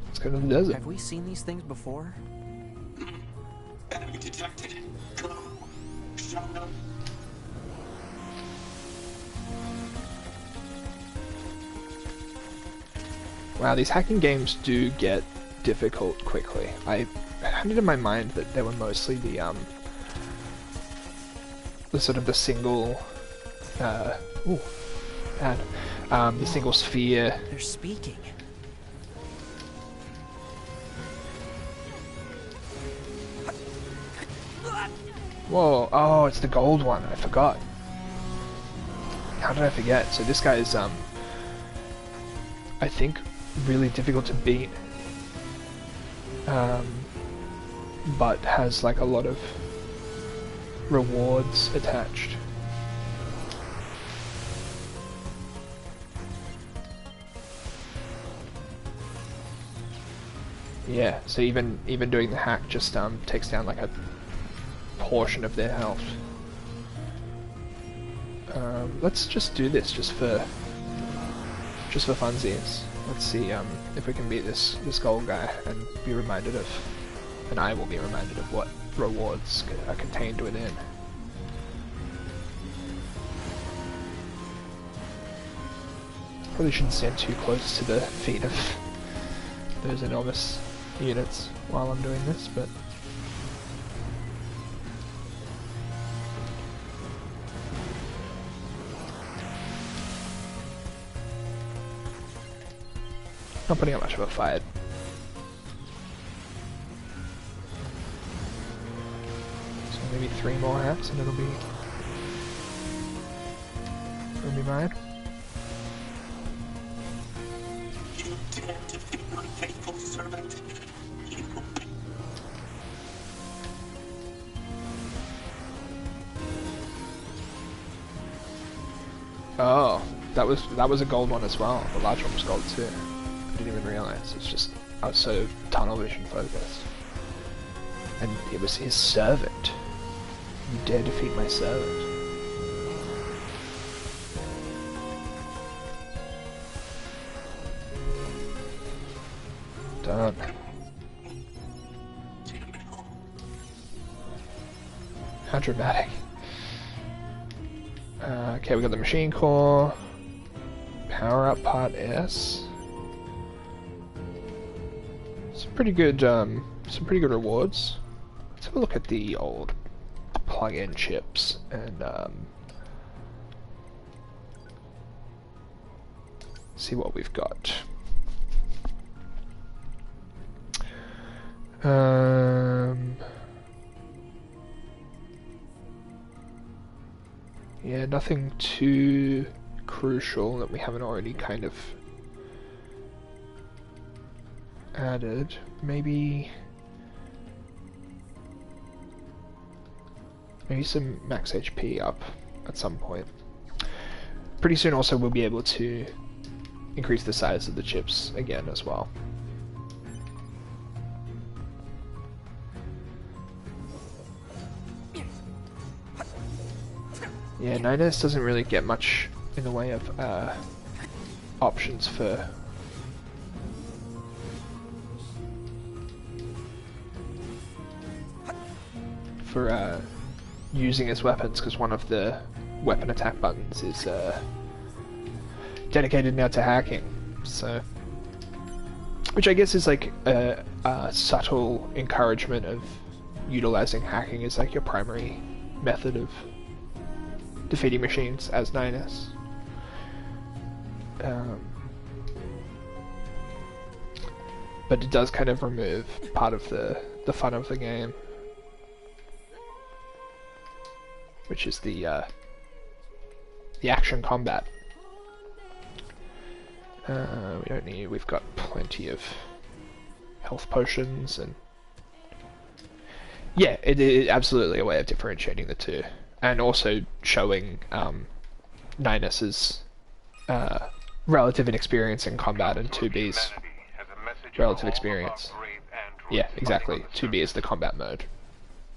Let's go to the desert. Have we seen these things before? Enemy detected. Go. Show them. Wow, these hacking games do get difficult quickly. I had it in my mind that they were mostly the sort of the single, ooh, bad, the single sphere. They're speaking. Whoa, oh, it's the gold one, I forgot. How did I forget? So this guy is, I think, really difficult to beat, but has like a lot of rewards attached. Yeah, so even doing the hack just takes down like a portion of their health. Let's just do this just for funsies. Let's see if we can beat this gold guy and be reminded of, and I will be reminded of what rewards are contained within. Probably shouldn't stand too close to the feet of those enormous units while I'm doing this, but not putting up much of a fight. So maybe 3 more hacks and it'll be mine. You dare defeat my faithful servant. You will be. Oh, that was a gold one as well. The large one was gold too. I didn't even realize. It's just I was so tunnel vision focused. And it was his servant. You dare defeat my servant. Done. How dramatic. Okay, we got the machine core. Power up part S. Some pretty good rewards. Let's have a look at the old plug-in chips and see what we've got. Yeah, nothing too crucial that we haven't already kind of added. Maybe some max HP up at some point. Pretty soon also we'll be able to increase the size of the chips again as well. Yeah, NieR doesn't really get much in the way of options for using his weapons, because one of the weapon attack buttons is dedicated now to hacking. So, which I guess is like a subtle encouragement of utilizing hacking as like your primary method of defeating machines as NieR. But it does kind of remove part of the fun of the game, which is the action combat. We don't need. We've got plenty of health potions, and yeah, it is absolutely a way of differentiating the two, and also showing NieR's relative inexperience in combat and 2B's relative experience. Yeah, exactly. 2B is the combat mode.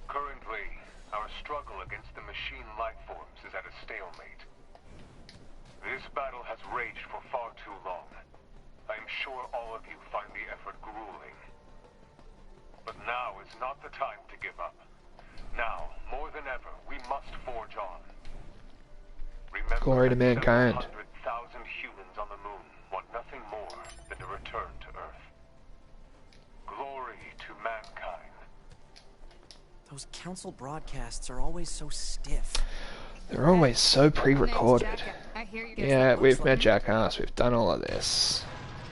Currently, our struggle against the machine life forms is at a stalemate. This battle has raged for far too not the time to give up. Now, more than ever, we must forge on. Remember Glory to that mankind. 700,000 humans on the moon want nothing more than to return to Earth. Glory to mankind. Those council broadcasts are always so stiff. They're always so pre-recorded. Name's Jack. I hear you guys Yeah, like we've books met like Jackass. We've done all of this.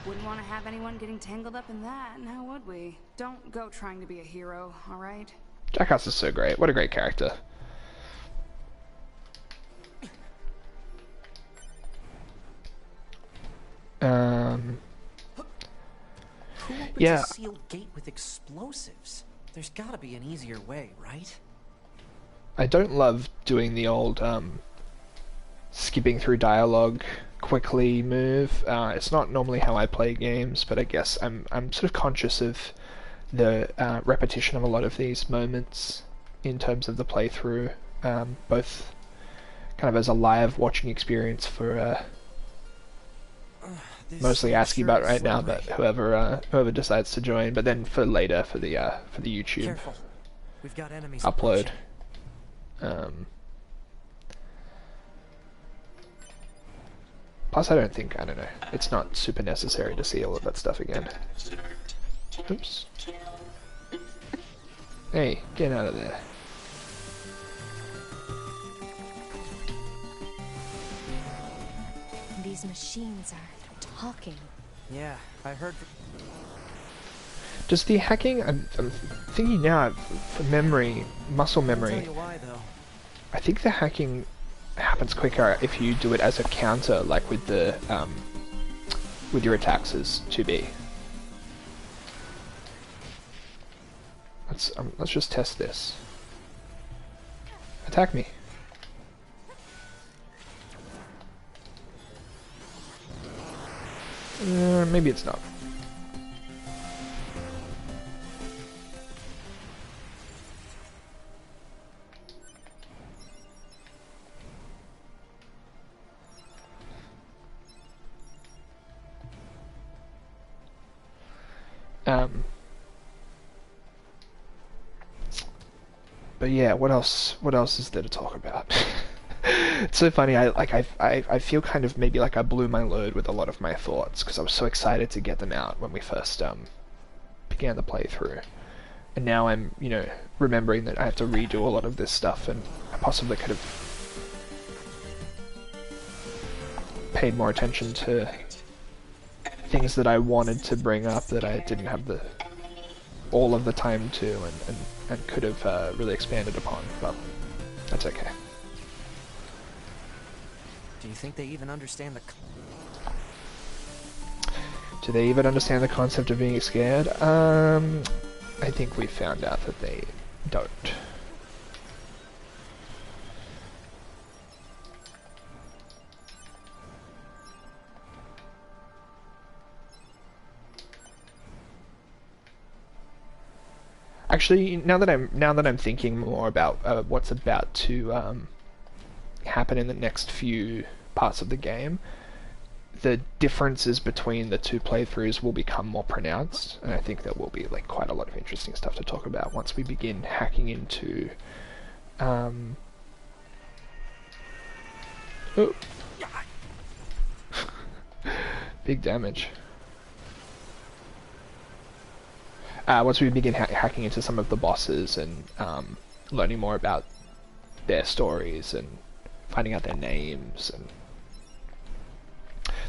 Wouldn't want to have anyone getting tangled up in that, now would we? Don't go trying to be a hero, alright? Jackass is so great. What a great character. Who opens Yeah. a sealed gate with explosives? There's gotta be an easier way, right? I don't love doing the old skipping through dialogue quickly move. It's not normally how I play games, but I guess I'm sort of conscious of the repetition of a lot of these moments in terms of the playthrough, both kind of as a live watching experience for This mostly ASCII sure about is right now, but slippery. whoever decides to join, but then for later for the YouTube Careful. We've got enemies upload. approaching. Plus, I don't know, it's not super necessary to see all of that stuff again. Oops. Hey, get out of there. These machines are talking. Yeah, I heard. Does the hacking, I'm thinking now, for memory, muscle I'll memory, tell you why, though. I think the hacking happens quicker if you do it as a counter, like with the, with your attacks as 2B. Let's just test this. Attack me. Maybe it's not. But yeah, what else is there to talk about? It's so funny. I feel kind of maybe like I blew my load with a lot of my thoughts because I was so excited to get them out when we first began the playthrough, and now I'm remembering that I have to redo a lot of this stuff, and I possibly could have paid more attention to things that I wanted to bring up that I didn't have all of the time to, and could have really expanded upon, but that's okay. Do you think they even understand the? Do they even understand the concept of being scared? I think we found out that they don't. Actually, now that I'm thinking more about what's about to happen in the next few parts of the game, the differences between the two playthroughs will become more pronounced, and I think there will be like quite a lot of interesting stuff to talk about once we begin hacking into oh. Big damage. Once we begin hacking into some of the bosses and learning more about their stories and finding out their names, and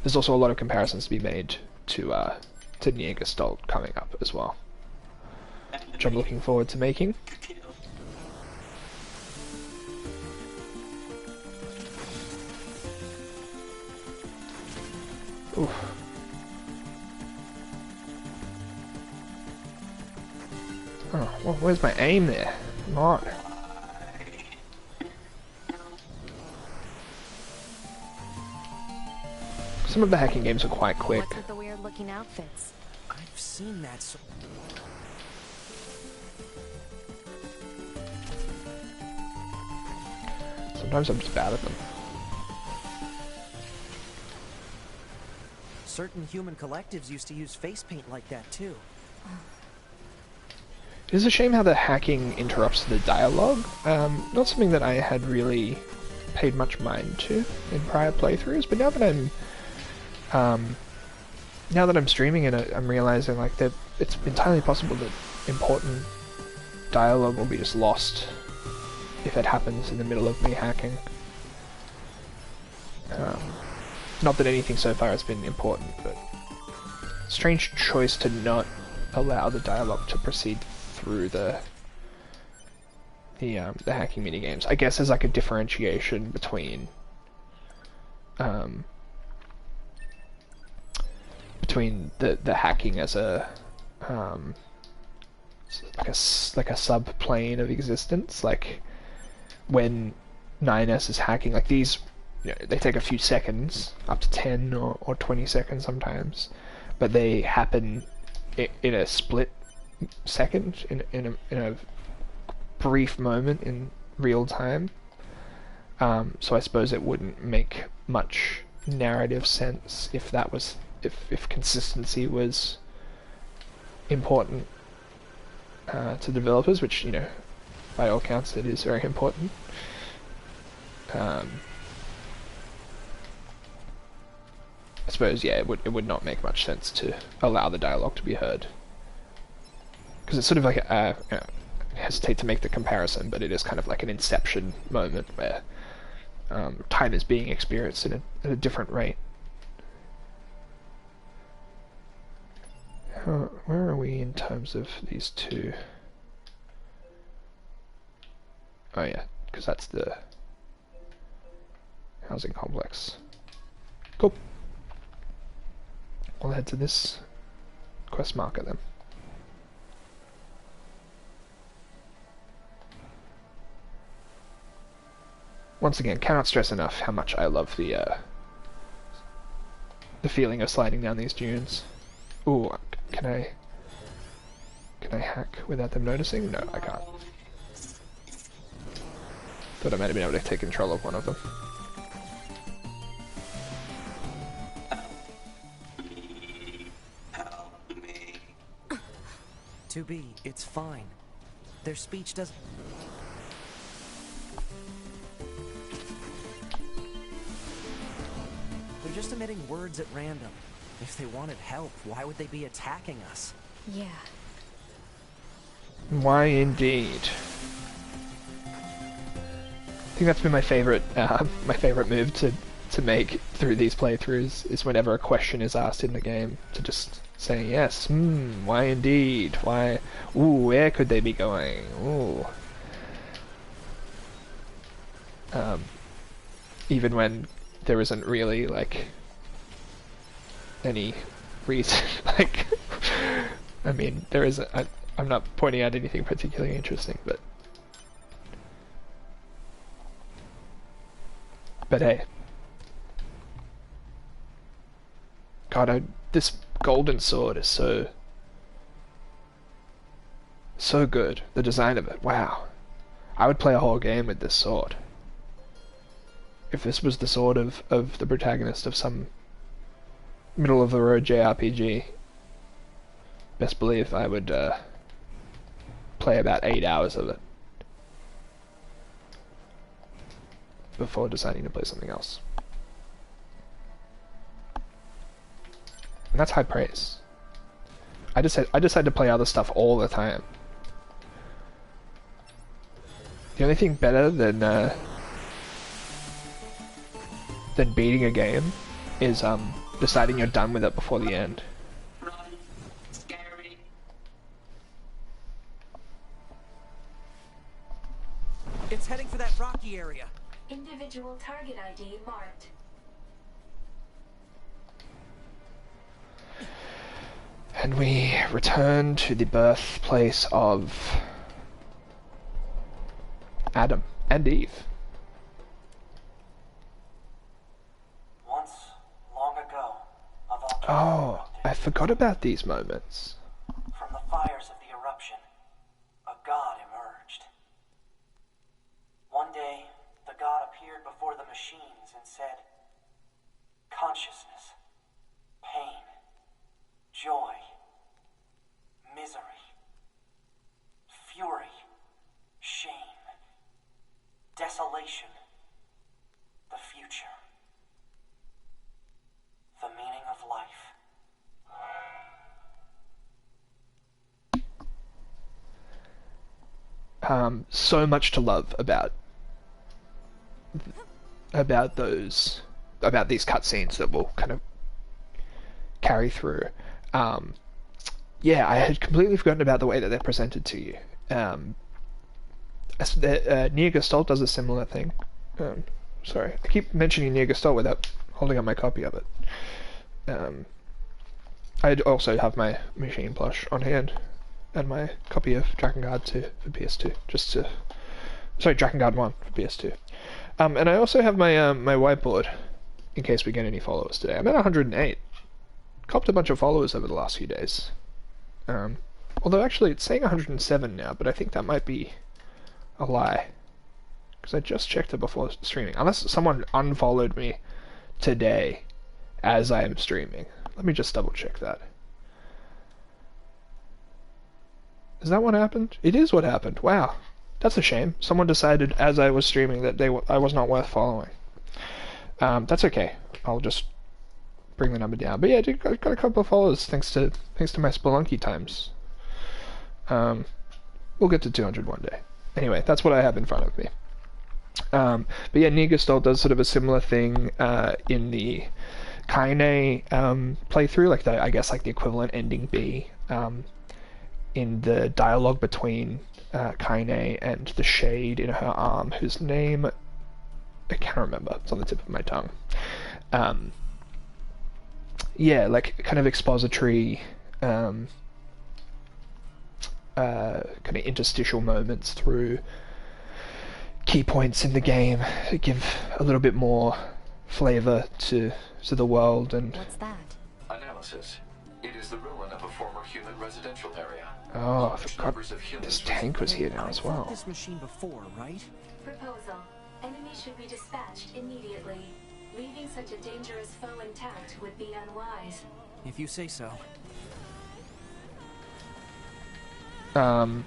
there's also a lot of comparisons to be made to NieR Gestalt coming up as well, which I'm looking forward to making. Oof. Oh, well, where's my aim there? Not. Some of the hacking games are quite quick. What's with the weird looking outfits? I've seen that. Sometimes I'm just bad at them. Certain human collectives used to use face paint like that too. It is a shame how the hacking interrupts the dialogue. Not something that I had really paid much mind to in prior playthroughs, but now that I'm streaming it, I'm realizing like that it's entirely possible that important dialogue will be just lost if it happens in the middle of me hacking. Not that anything so far has been important, but strange choice to not allow the dialogue to proceed through the hacking minigames. I guess there's like a differentiation between the hacking as a like a subplane of existence. Like when 9S is hacking, like these, you know, they take a few seconds, up to 10 or 20 seconds sometimes, but they happen in a split second, in a brief moment in real time. So I suppose it wouldn't make much narrative sense if that was if consistency was important to developers, which, you know, by all counts it is very important. I suppose, yeah, it would not make much sense to allow the dialogue to be heard, because it's sort of like I hesitate to make the comparison, but it is kind of like an Inception moment where time is being experienced at a different rate. Where are we in terms of these two? Oh yeah, because that's the housing complex. Cool. We'll head to this quest marker then. Once again, cannot stress enough how much I love the feeling of sliding down these dunes. Ooh, can I hack without them noticing? No, I can't. Thought I might have been able to take control of one of them. To be, it's fine. Their speech doesn't... They're just emitting words at random. If they wanted help, why would they be attacking us? Yeah. Why indeed? I think that's been my favorite move to make through these playthroughs, is whenever a question is asked in the game, to just say yes. Why indeed? Why? Ooh, where could they be going? Ooh. Even when there isn't really like any reason. Like, I mean, there isn't. I'm not pointing out anything particularly interesting, but hey. God, this golden sword is so good. The design of it, wow. I would play a whole game with this sword. If this was the sword of the protagonist of some middle-of-the-road JRPG, best believe I would play about 8 hours of it before deciding to play something else. And that's high praise. I decide to play other stuff all the time. The only thing better than beating a game is deciding you're done with it before the end. Run. Scary. It's heading for that rocky area. Individual target ID marked. And we return to the birthplace of Adam and Eve. Once, long ago, a volcano Oh, erupted. I forgot about these moments. From the fires of the eruption, a god emerged. One day, the god appeared before the machines and said, "Consciousness, pain, joy, misery. So much to love about those about these cutscenes that will kind of carry through. Yeah, I had completely forgotten about the way that they're presented to you. NieR Gestalt does a similar thing. Sorry, I keep mentioning NieR Gestalt without holding up my copy of it. I also have my machine plush on hand, and my copy of Drakengard 2 for PS2, sorry, Drakengard 1 for PS2. And I also have my my whiteboard, in case we get any followers today. I'm at 108. Copped a bunch of followers over the last few days. Although actually it's saying 107 now, but I think that might be a lie. Because I just checked it before streaming. Unless someone unfollowed me today as I am streaming. Let me just double check that. Is that what happened? It is what happened. Wow. That's a shame. Someone decided as I was streaming that I was not worth following. That's okay. I'll just bring the number down. But yeah, I got a couple of followers thanks to my Spelunky times. We'll get to 200 one day. Anyway, that's what I have in front of me. But yeah, NieR Gestalt does sort of a similar thing in the Kaine playthrough, like I guess like the equivalent ending B in the dialogue between Kaine and the shade in her arm, whose name I can't remember. It's on the tip of my tongue. Yeah, like kind of expository, kind of interstitial moments through key points in the game that give a little bit more flavor to the world. And What's that? Analysis. It is the ruin of a former human residential area. oh, I forgot this tank was here now as well. This machine before, right? Proposal. Enemy should be dispatched immediately. Leaving such a dangerous foe intact would be unwise. If you say so. I'll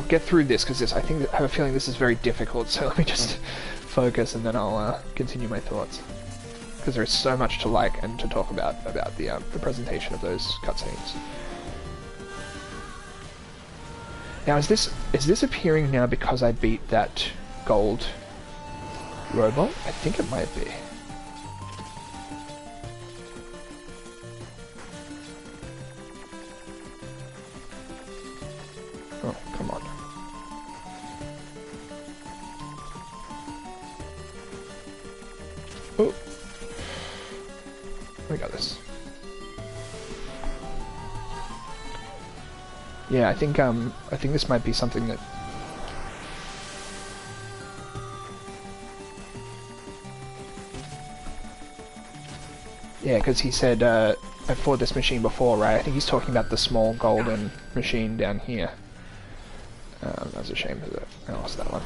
get through this because I have a feeling this is very difficult, so let me just focus and then I'll continue my thoughts. Because there is so much to like and to talk about the presentation of those cutscenes. Now, is this appearing now because I beat that gold robot? I think it might be. Oh, come on. Oh. We got this. Yeah, I think this might be something that yeah, because he said I fought this machine before, right? I think he's talking about the small golden machine down here. That's a shame that I lost that one.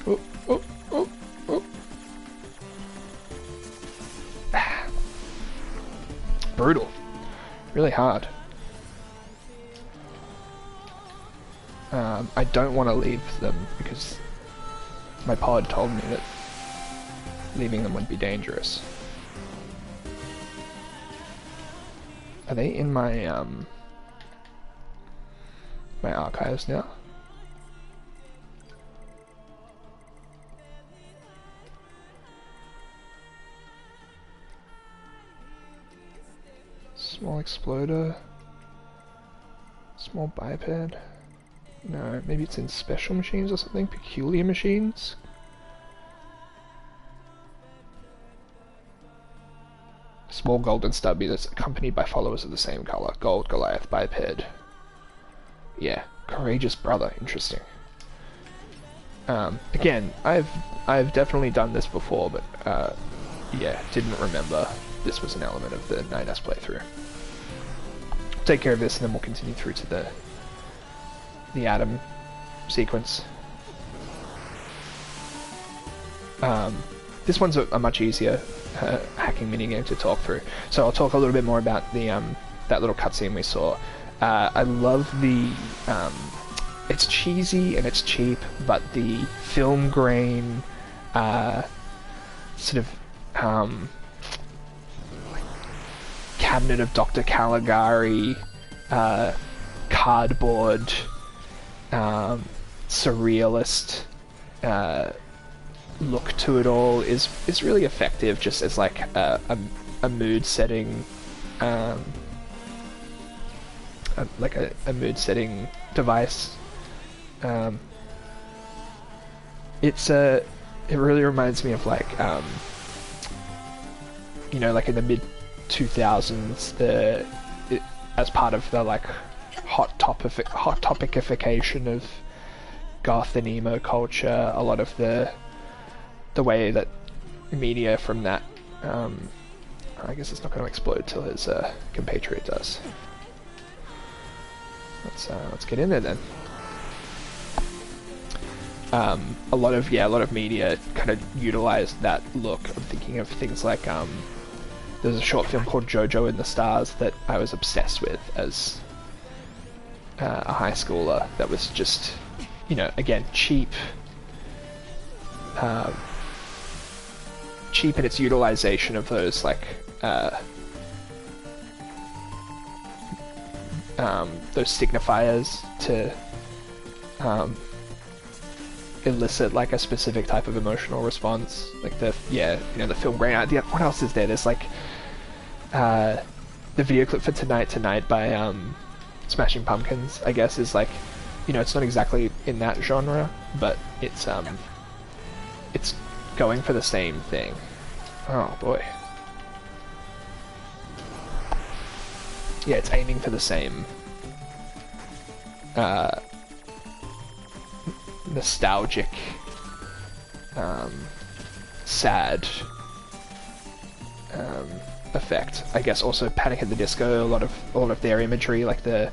Oh, oh, oh, oh. Brutal. Really hard. I don't want to leave them because my pod told me that leaving them would be dangerous. Are they in my my archives now? Small exploder. Small biped. No, maybe it's in special machines or something? Peculiar machines? Small golden stubby that's accompanied by followers of the same color. Gold Goliath biped. Yeah, courageous brother. Interesting. Again, I've definitely done this before, but yeah, didn't remember this was an element of the 9S playthrough. Take care of this, and then we'll continue through to the Atom sequence. This one's a much easier hacking minigame to talk through. So I'll talk a little bit more about the that little cutscene we saw. I love the it's cheesy and it's cheap, but the film grain sort of Cabinet of Dr. Caligari, cardboard, surrealist look to it all is really effective, just as like a mood setting, like a mood setting device. It really reminds me of like like in the mid 2000s, as part of the like hot topicification of goth and emo culture, a lot of the way that media from that, I guess it's not going to explode till his compatriot does. Let's get in there then. A lot of media kind of utilized that look. I'm thinking of things like there's a short film called JoJo in the Stars that I was obsessed with as a high schooler. That was just, again, cheap in its utilization of those like those signifiers to elicit like a specific type of emotional response, like the film Grain. What else is there? There's like the video clip for Tonight by Smashing Pumpkins, I guess, is like, it's not exactly in that genre, but it's going for the same thing. Oh boy. Yeah, it's aiming for the same nostalgic, sad effect. I guess also Panic at the Disco, all of their imagery, like the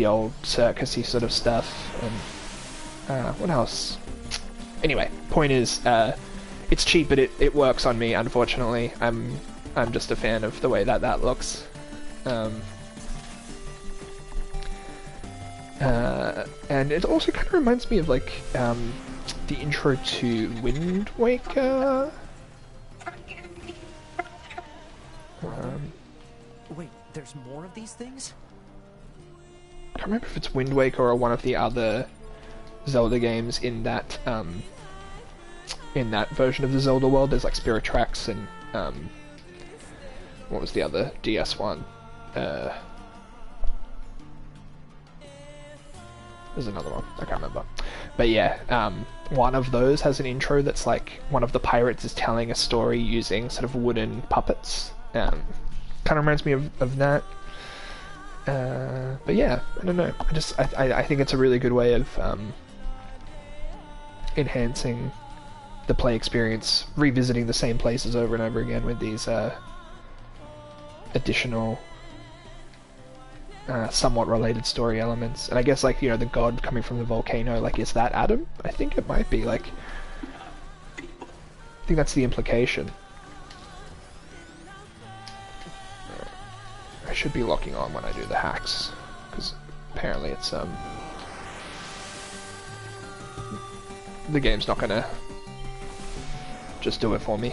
old circusy sort of stuff, and what else? Anyway, point is, it's cheap, but it works on me. Unfortunately, I'm just a fan of the way that looks. And it also kind of reminds me of like the intro to Wind Waker. Wait, there's more of these things? I can't remember if it's Wind Waker or one of the other Zelda games in that version of the Zelda world. There's like Spirit Tracks and what was the other DS one? There's another one, I can't remember. But yeah, one of those has an intro that's like one of the pirates is telling a story using sort of wooden puppets. Kind of reminds me of that. But yeah, I don't know. I think it's a really good way of enhancing the play experience, revisiting the same places over and over again with these additional somewhat related story elements. And I guess like, the god coming from the volcano, like, is that Adam? I think it might be, like, I think that's the implication. I should be locking on when I do the hacks, because apparently it's the game's not gonna just do it for me.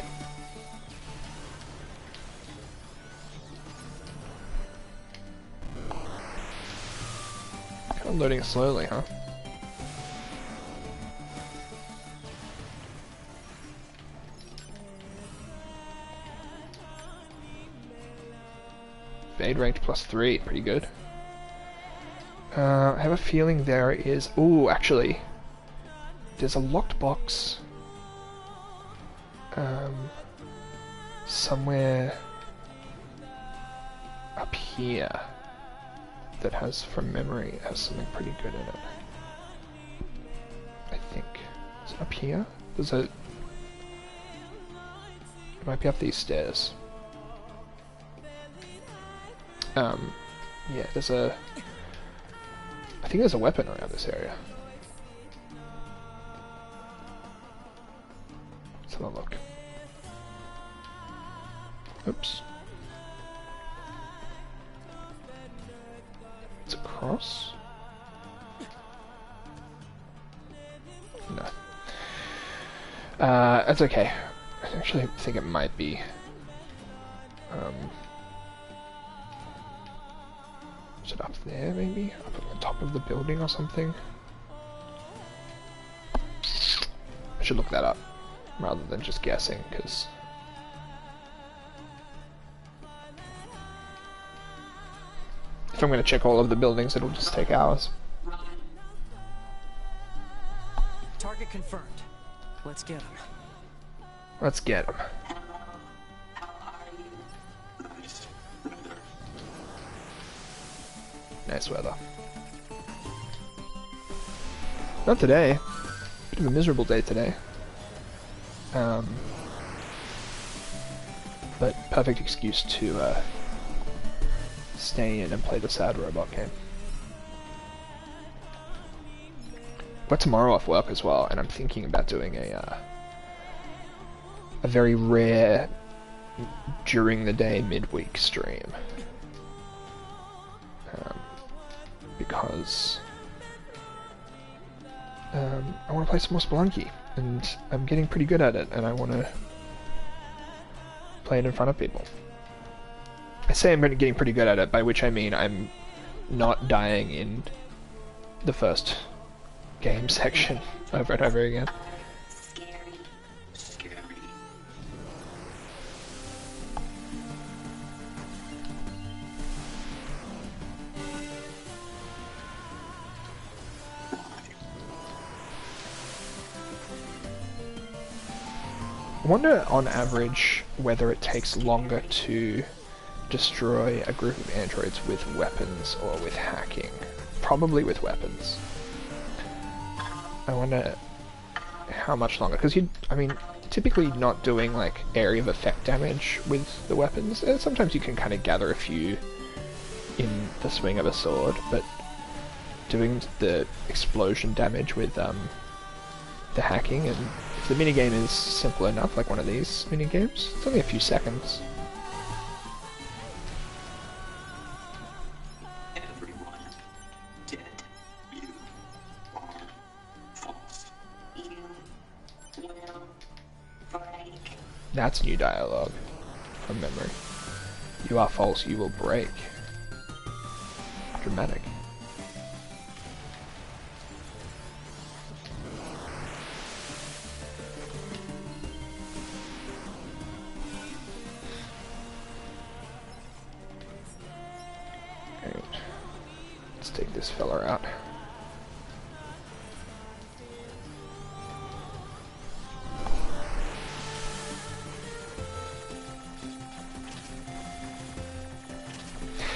I'm loading slowly, huh? Fade ranked +3, pretty good. I have a feeling there is... Ooh, actually, there's a locked box somewhere up here that has, from memory, has something pretty good in it. I think. Is it up here? There's a... It might be up these stairs. Yeah, there's a... I think there's a weapon around this area. Let's have a look. Oops. It's a cross? That's okay. I actually think it might be. Is it up there, maybe? Up at the top of the building or something? I should look that up, rather than just guessing, because... if I'm going to check all of the buildings, it'll just take hours. Target confirmed. Let's get him. Let's get him. Nice weather. Not today. Bit of a miserable day today. But perfect excuse to stay in and play the sad robot game. Got tomorrow off work as well, and I'm thinking about doing a very rare during the day midweek stream. Because I want to play some more Spelunky, and I'm getting pretty good at it, and I want to play it in front of people. I say I'm getting pretty good at it, by which I mean I'm not dying in the first game section over and over again. I wonder, on average, whether it takes longer to destroy a group of androids with weapons or with hacking. Probably with weapons. I wonder how much longer, because I mean, typically not doing like area of effect damage with the weapons. Sometimes you can kind of gather a few in the swing of a sword, but doing the explosion damage with the hacking, and if the minigame is simple enough, like one of these minigames, it's only a few seconds. Everyone dead. You are false. You will break. That's new dialogue from memory. You are false, you will break. Dramatic. Let's take this fella out.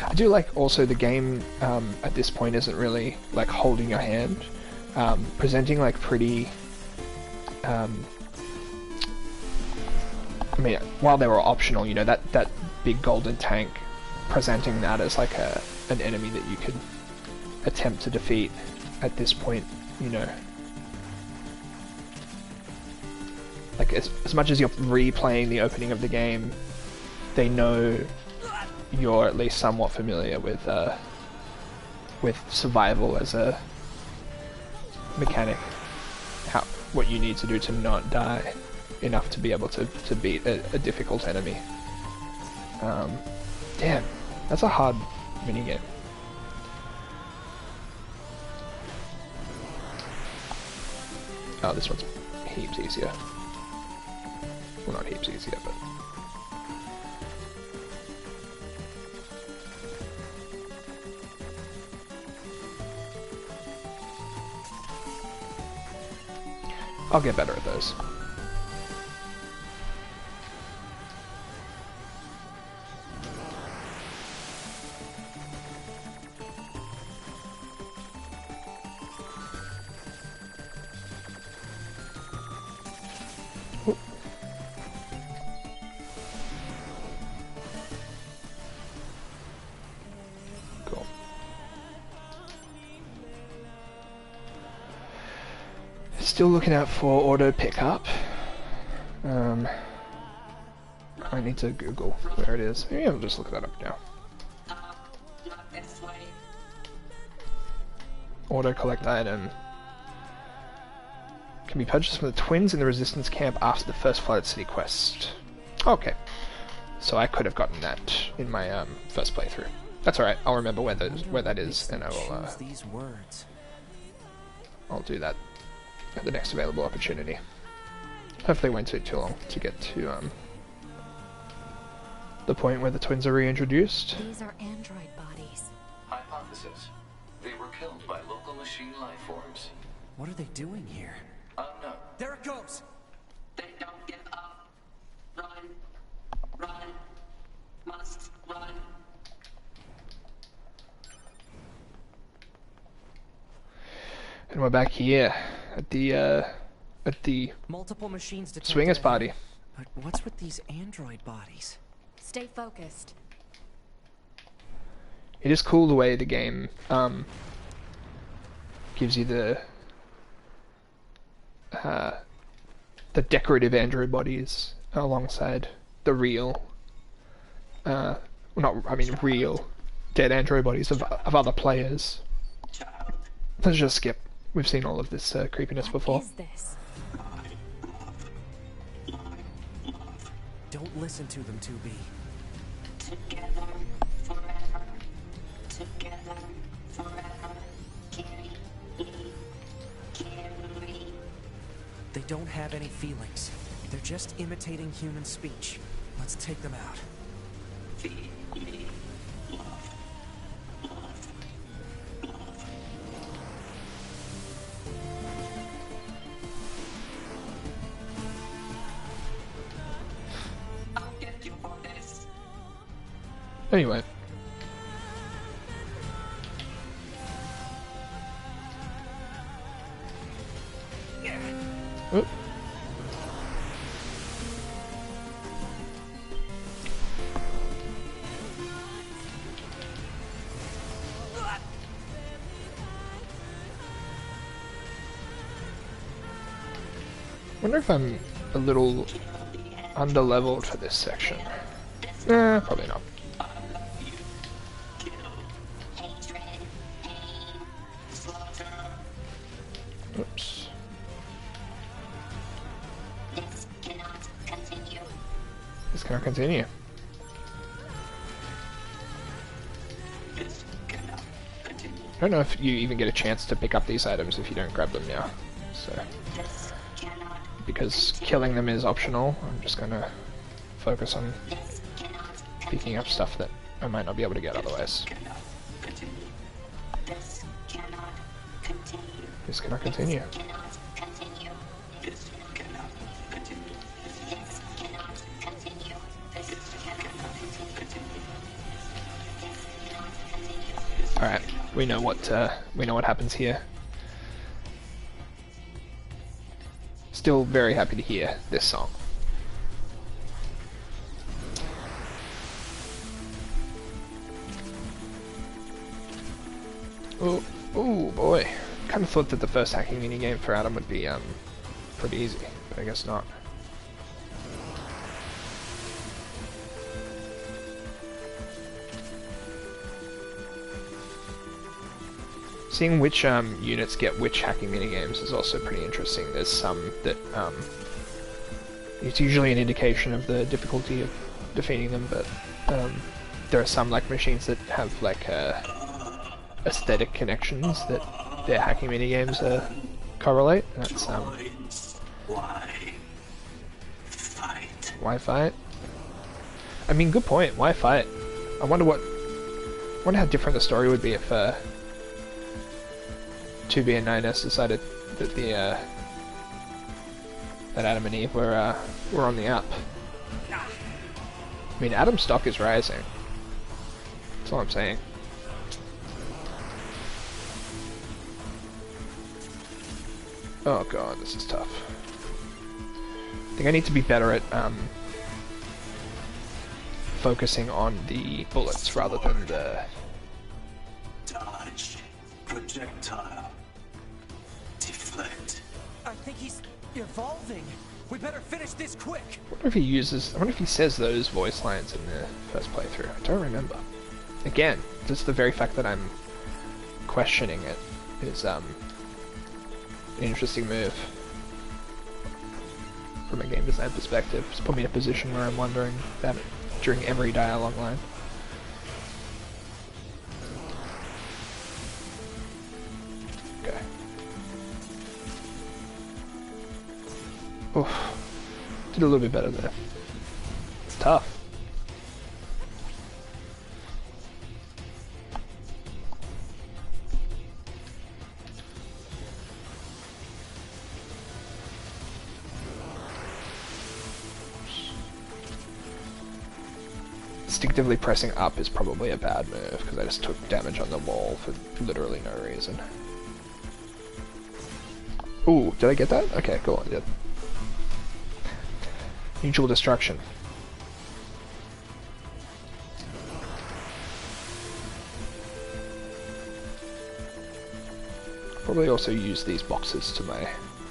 I do like also the game at this point isn't really like holding your hand, presenting like pretty I mean, while they were optional, you know, that big golden tank, presenting that as like an enemy that you could attempt to defeat at this point, you know. Like, as much as you're replaying the opening of the game, they know you're at least somewhat familiar with survival as a mechanic. What you need to do to not die enough to be able to beat a difficult enemy. Damn, that's a hard minigame. Oh, this one's heaps easier. Well, not heaps easier, but... I'll get better at those. Cool. Still looking out for auto pickup. I need to Google where it is. Maybe I'll just look that up now. Not this way. Auto collect item. Can be purchased from the twins in the Resistance camp after the first Flooded City quest. Okay. So I could have gotten that in my first playthrough. That's alright, I'll remember where that is, and I will these words. I'll do that at the next available opportunity. Hopefully it won't take too long to get to the point where the twins are reintroduced. These are android bodies. Hypothesis. They were killed by local machine life forms. What are they doing here? Unknown. There it goes! They don't give up. Run. Run. Must run. And we're back here at the Multiple machines detected swingers ahead. party. But what's with these android bodies? Stay focused. It is cool the way the game gives you the decorative android bodies alongside the real, real dead android bodies of other players. Child. Let's just skip. We've seen all of this creepiness before. What is this? Don't listen to them, 2B. Together forever. Together forever. Carry me. Carry. They don't have any feelings. They're just imitating human speech. Let's take them out. Feed me. Love. Love. Love. I'll get you for this. Anyway. Oop. Wonder if I'm a little under-leveled for this section. Nah, probably not. Oops. This cannot continue. This cannot continue. This cannot continue. I don't know if you even get a chance to pick up these items if you don't grab them now. So, This cannot. because killing them is optional, I'm just gonna focus on This cannot picking up stuff that I might not be able to get otherwise. cannot continue. This cannot continue. This cannot continue. Cannot continue. This cannot continue. This cannot continue. This cannot continue. This cannot continue. Alright, we know what happens here. Still very happy to hear this song. Oh boy. Kind of thought that the first hacking minigame for Adam would be pretty easy, but I guess not. Seeing which units get which hacking minigames is also pretty interesting. There's some that it's usually an indication of the difficulty of defeating them, but there are some like machines that have like aesthetic connections that their hacking minigames correlate. That's Why fight? why fight? I mean, good point. Why fight? I wonder how different the story would be if 2B and NieR decided that that Adam and Eve were on the up. I mean, Adam's stock is rising. That's all I'm saying. Oh god, this is tough. I think I need to be better at focusing on the bullets rather than the... Dodge. Projectile. Deflect. I think he's evolving. We better finish this quick. I wonder if he says those voice lines in the first playthrough. I don't remember. Again, just the very fact that I'm questioning it is an interesting move. from a game design perspective. It's put me in a position where I'm wondering that during every dialogue line. Okay. Oof. Did a little bit better there. It's tough. Instinctively pressing up is probably a bad move, because I just took damage on the wall for literally no reason. Ooh, did I get that? Okay, cool, I did. Mutual destruction. Probably also use these boxes to my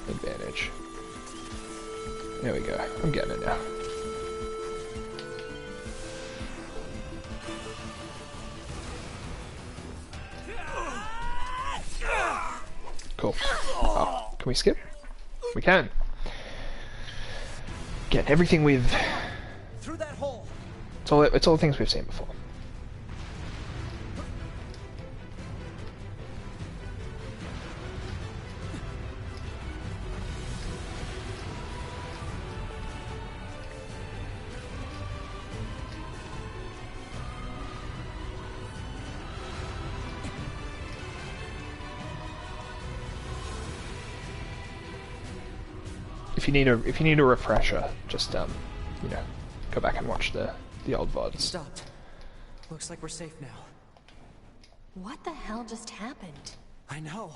advantage. There we go, I'm getting it now. Cool. Oh, can we skip? We can. Again, everything we've... Through that hole. It's all the things we've seen before. If you need a refresher, just you know, go back and watch the old VODs. It stopped. Looks like we're safe now. What the hell just happened? I know.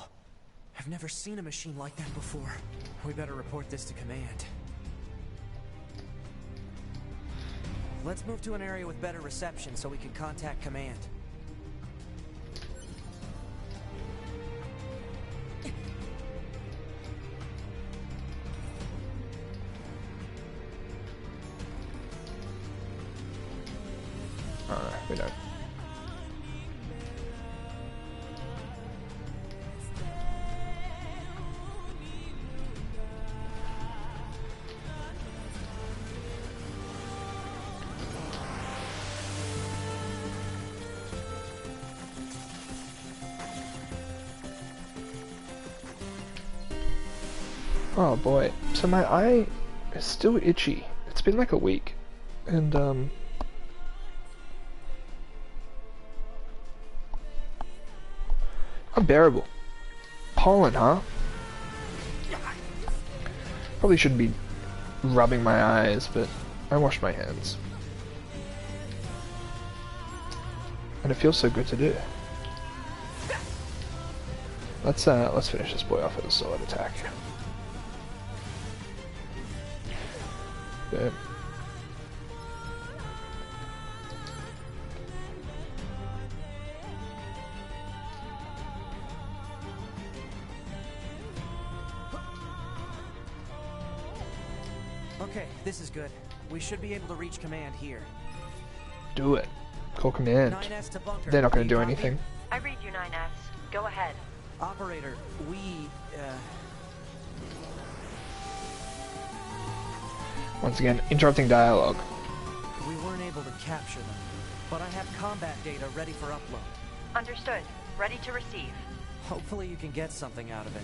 I've never seen a machine like that before. We better report this to command. Let's move to an area with better reception so we can contact command. We don't. Oh boy, so my eye is still itchy. It's been like a week, and unbearable. Pollen, huh? Probably shouldn't be rubbing my eyes, but I washed my hands. And it feels so good to do. Let's finish this boy off with a sword attack. Boom. Okay, this is good. We should be able to reach command here. Do it. Call command. 9S to bunker. They're not going to do Copy? anything. I read you, 9S. Go ahead. Operator, we, Once again, interrupting dialogue. we weren't able to capture them, but I have combat data ready for upload. Understood. Ready to receive. Hopefully you can get something out of it.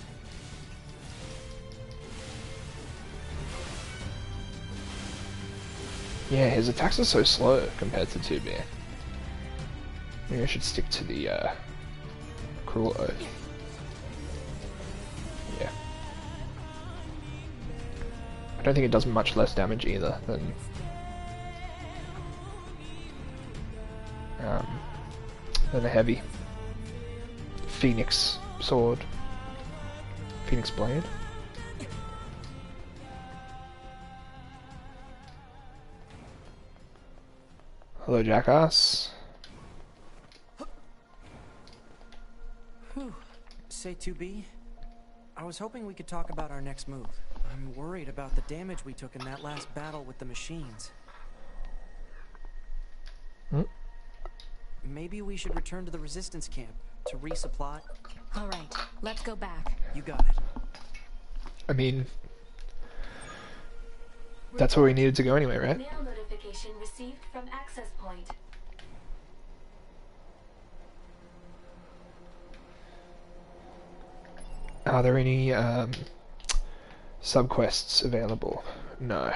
Yeah, his attacks are so slow compared to 2B. Maybe I should stick to the Cruel Oath. Yeah. I don't think it does much less damage either than a heavy Phoenix sword. Phoenix blade. Hello, jackass. Whew. Say 2B? I was hoping we could talk about our next move. I'm worried about the damage we took in that last battle with the machines. Hmm? Maybe we should return to the resistance camp to resupply. All right, let's go back. You got it. I mean, That's where we needed to go anyway, right? Mail notification received from access point. Are there any subquests available? No.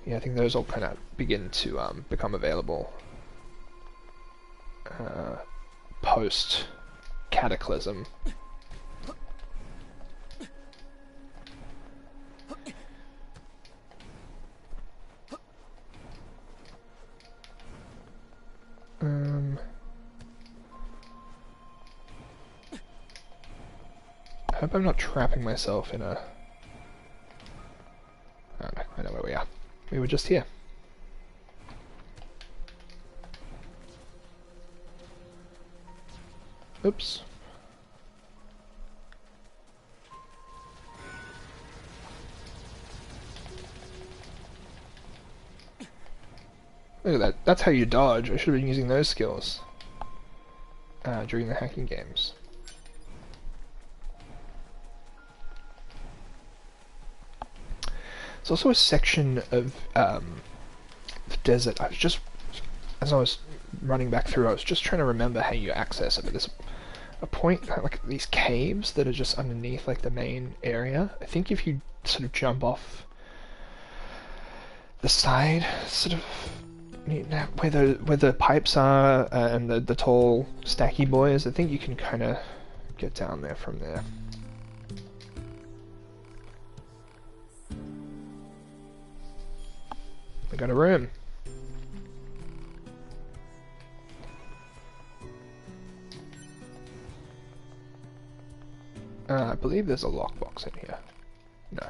Yeah, I think those all kind of begin to become available post Cataclysm. I hope I'm not trapping myself in a... Oh no, I know where we are. We were just here. Oops. Look at that. That's how you dodge. I should have been using those skills during the hacking games. There's also a section of the desert. I was just, as I was running back through, I was just trying to remember how you access it. But there's a point, like these caves that are just underneath, like the main area. I think if you sort of jump off the side, sort of where the pipes are and the tall stacky boys, I think you can kind of get down there from there. We got a room. I believe there's a lockbox in here. No.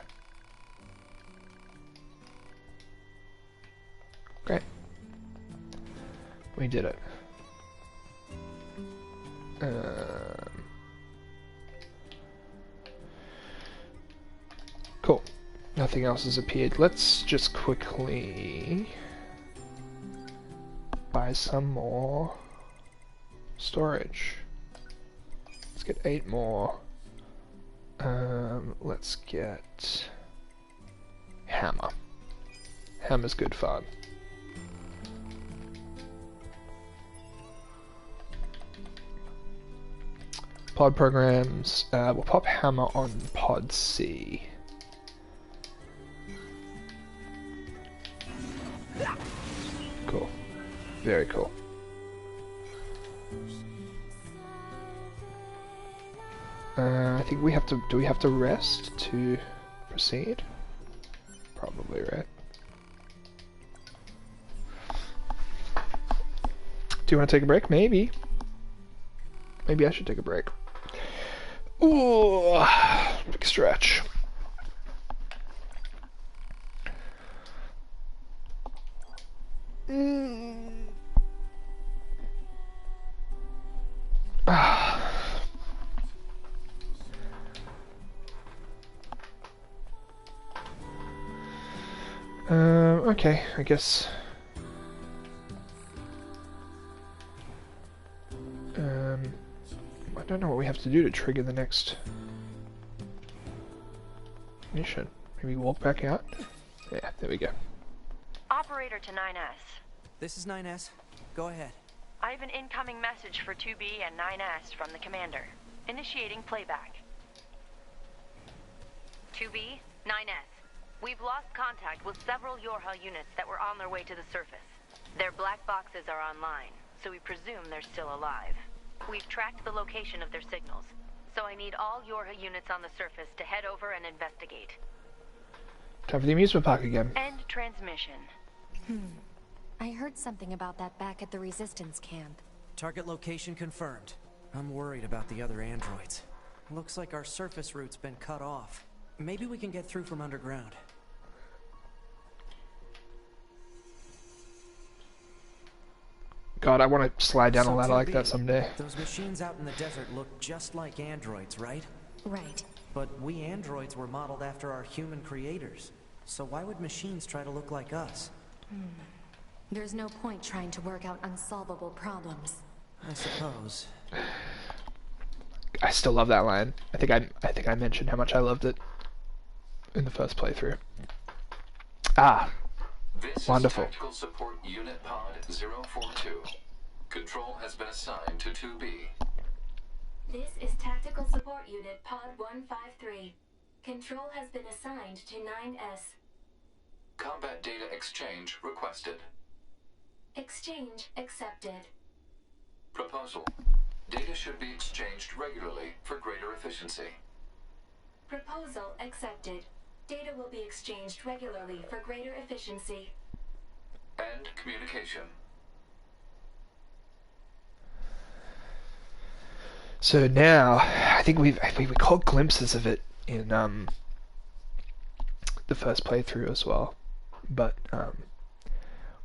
Great. We did it. Cool. Nothing else has appeared. Let's just quickly buy some more storage. Let's get 8 more. Let's get hammer. Hammer's good fun. Pod programs. We'll pop hammer on pod C. Cool. Very cool. I think we have to... Do we have to rest to proceed? Probably, right? Do you want to take a break? Maybe. Maybe I should take a break. Ooh, big stretch. Okay, I guess. I don't know what we have to do to trigger the next mission. Maybe walk back out? Yeah, there we go. Operator to 9S. This is 9S. Go ahead. I have an incoming message for 2B and 9S from the commander. Initiating playback. 2B, 9S. We've lost contact with several Yorha units that were on their way to the surface. Their black boxes are online, so we presume they're still alive. We've tracked the location of their signals, so I need all Yorha units on the surface to head over and investigate. Time for the amusement park again. End transmission. I heard something about that back at the Resistance camp. Target location confirmed. I'm worried about the other androids. Looks like our surface route's been cut off. Maybe we can get through from underground. God, I want to slide down So a ladder like that 2B, someday. Those machines out in the desert look just like androids, right? Right. But we androids were modeled after our human creators. So why would machines try to look like us? There's no point trying to work out unsolvable problems. I suppose. I still love that line. I think I mentioned how much I loved it in the first playthrough. Ah, This wonderful. is Tactical Support Unit Pod 042. Control has been assigned to 2B. This is Tactical Support Unit Pod 153. Control has been assigned to 9S. Combat data exchange requested. Exchange accepted. Proposal. Data should be exchanged regularly for greater efficiency. Proposal accepted. Data will be exchanged regularly for greater efficiency. And communication. So now, I think we caught glimpses of it in the first playthrough as well, but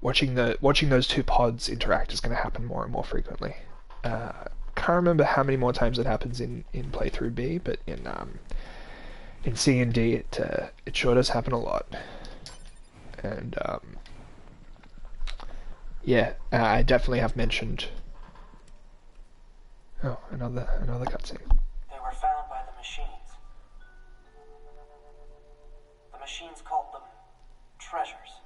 watching those two pods interact is going to happen more and more frequently. Can't remember how many more times it happens in playthrough B, but in C and D it sure does happen a lot. And yeah, I definitely have mentioned. Oh, another cutscene. They were found by the machines. The machines called them treasures.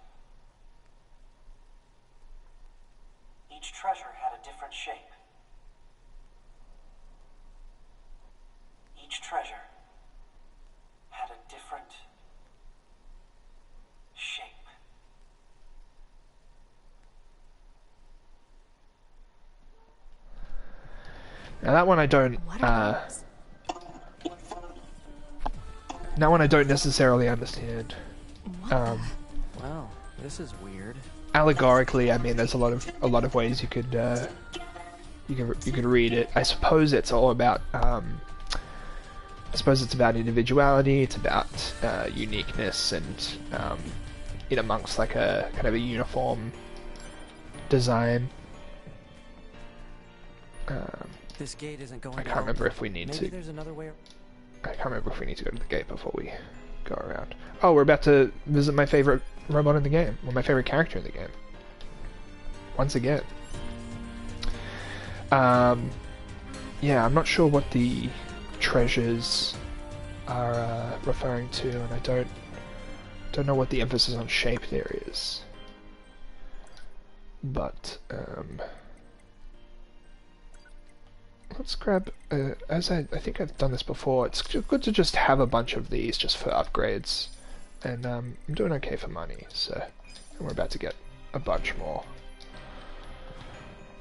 Each treasure had a different shape. Each treasure had a different shape. Now that one I don't. That one I don't necessarily understand. Wow, this is weird. Allegorically, I mean, there's a lot of ways you could read it. I suppose it's all about. I suppose it's about individuality. It's about uniqueness, and in amongst like a kind of a uniform design. This gate isn't going. I can't remember if we need Maybe to. there's another way. I can't remember if we need to go to the gate before we go around. Oh, we're about to visit my favorite robot in the game. Well, my favorite character in the game. Once again. Yeah, I'm not sure what the treasures are referring to, and I don't know what the emphasis on shape there is. But let's grab, as I think I've done this before, it's good to just have a bunch of these just for upgrades. And I'm doing okay for money, so and we're about to get a bunch more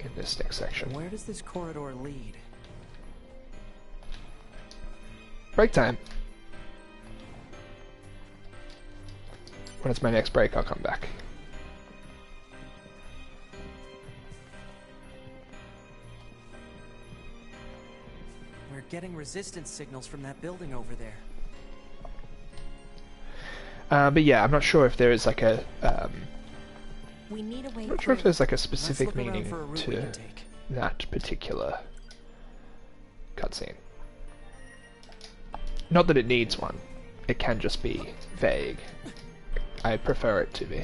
in this next section. Where does this corridor lead? Break time. When it's my next break, I'll come back. We're getting resistance signals from that building over there. But yeah, I'm not sure if there is like a. We need a way I'm not sure if there's like a specific Let's look around meaning for a route we to can take. that particular cutscene. Not that it needs one. It can just be vague. I prefer it to be.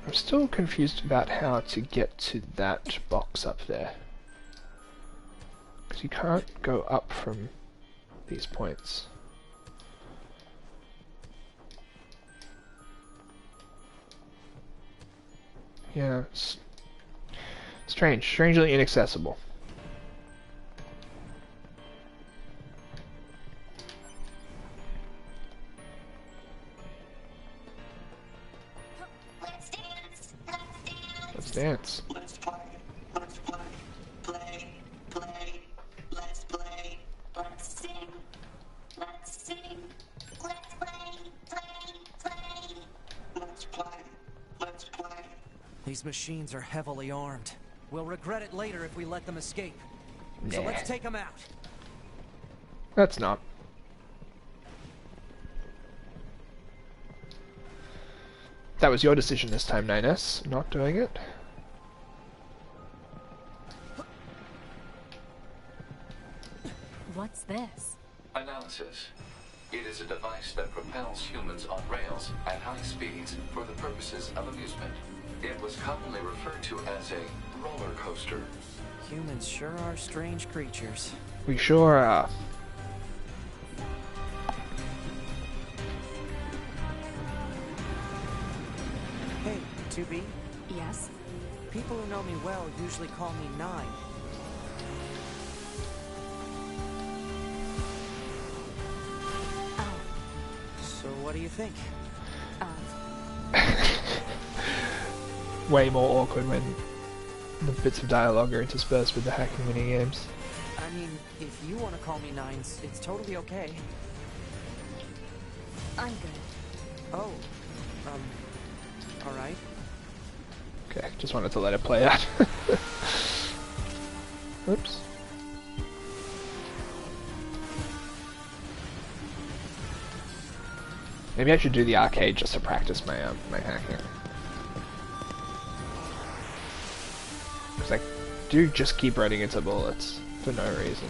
I'm still confused about how to get to that box up there. Because you can't go up from these points. Yeah, it's strange. Strangely inaccessible. Let's dance. Let's dance. Let's play. Let's play. Play. Play. Let's play. Let's sing. Let's sing. Let's play. Play. Play. Let's play. Let's play. These machines are heavily armed. We'll regret it later if we let them escape. So Nah. let's take them out. That's not. That was your decision this time, 9S, not doing it. What's this? Analysis. It is a device that propels humans on rails at high speeds for the purposes of amusement. It was commonly referred to as a roller coaster. Humans sure are strange creatures. We sure are. Hey, 2B. Yes? People who know me well usually call me Nine. Oh. So what do you think? Way more awkward when the bits of dialogue are interspersed with the hacking minigames. I mean, if you want to call me Nines, it's totally okay. I'm good. Oh, alright. Okay, just wanted to let it play out. Oops. Maybe I should do the arcade just to practice my my hacking. Because I do just keep running into bullets for no reason.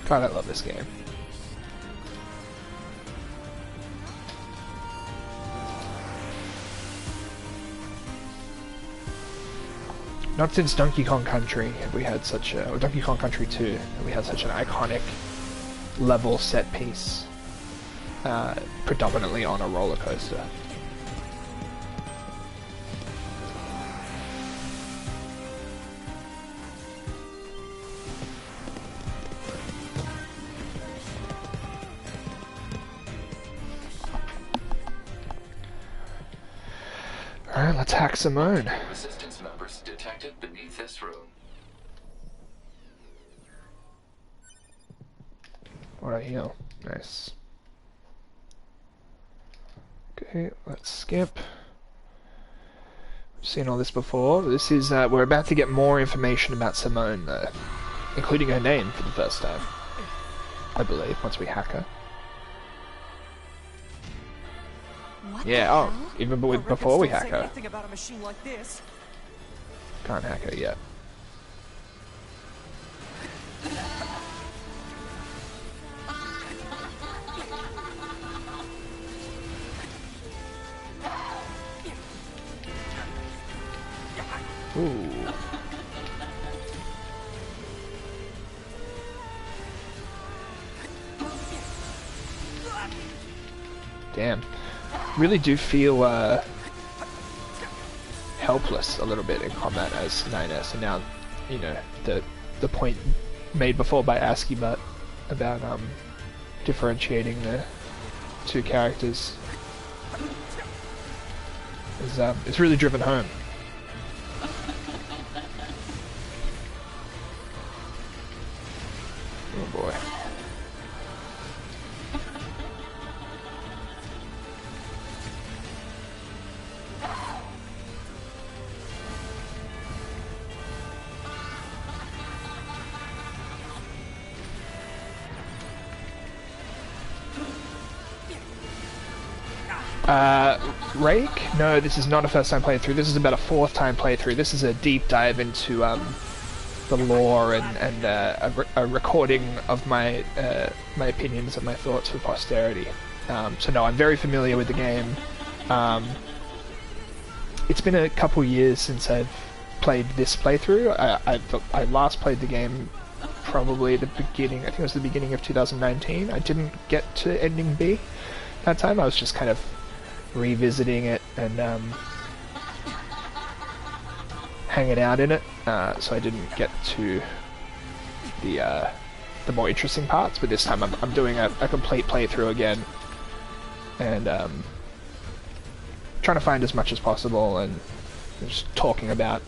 God, I love this game. Not since Donkey Kong Country have we had such a, or Donkey Kong Country 2, have we had such an iconic level set piece, predominantly on a roller coaster. Alright, let's hack Simone. Resistance members detected beneath this room. What I heal. Nice. Okay, let's skip. We've seen all this before. This is, we're about to get more information about Simone, including her name for the first time. I believe, once we hack her. What Yeah, oh, even before we hack her. Anything about a machine like this. Can't hack her yet. Ooh. Damn. Really do feel helpless a little bit in combat as 9S, and now, you know, the point made before by ASCII about differentiating the two characters is it's really driven home. Oh boy. Rake? No, this is not a first time playthrough. This is about a fourth time playthrough. This is a deep dive into the lore and a recording of my my opinions and my thoughts for posterity. So no, I'm very familiar with the game. It's been a couple years since I've played this playthrough. I last played the game probably at the beginning, I think it was the beginning of 2019. I didn't get to ending B that time. I was just kind of revisiting it and hanging out in it, so I didn't get to the more interesting parts. But this time I'm doing a complete playthrough again, and trying to find as much as possible and just talking about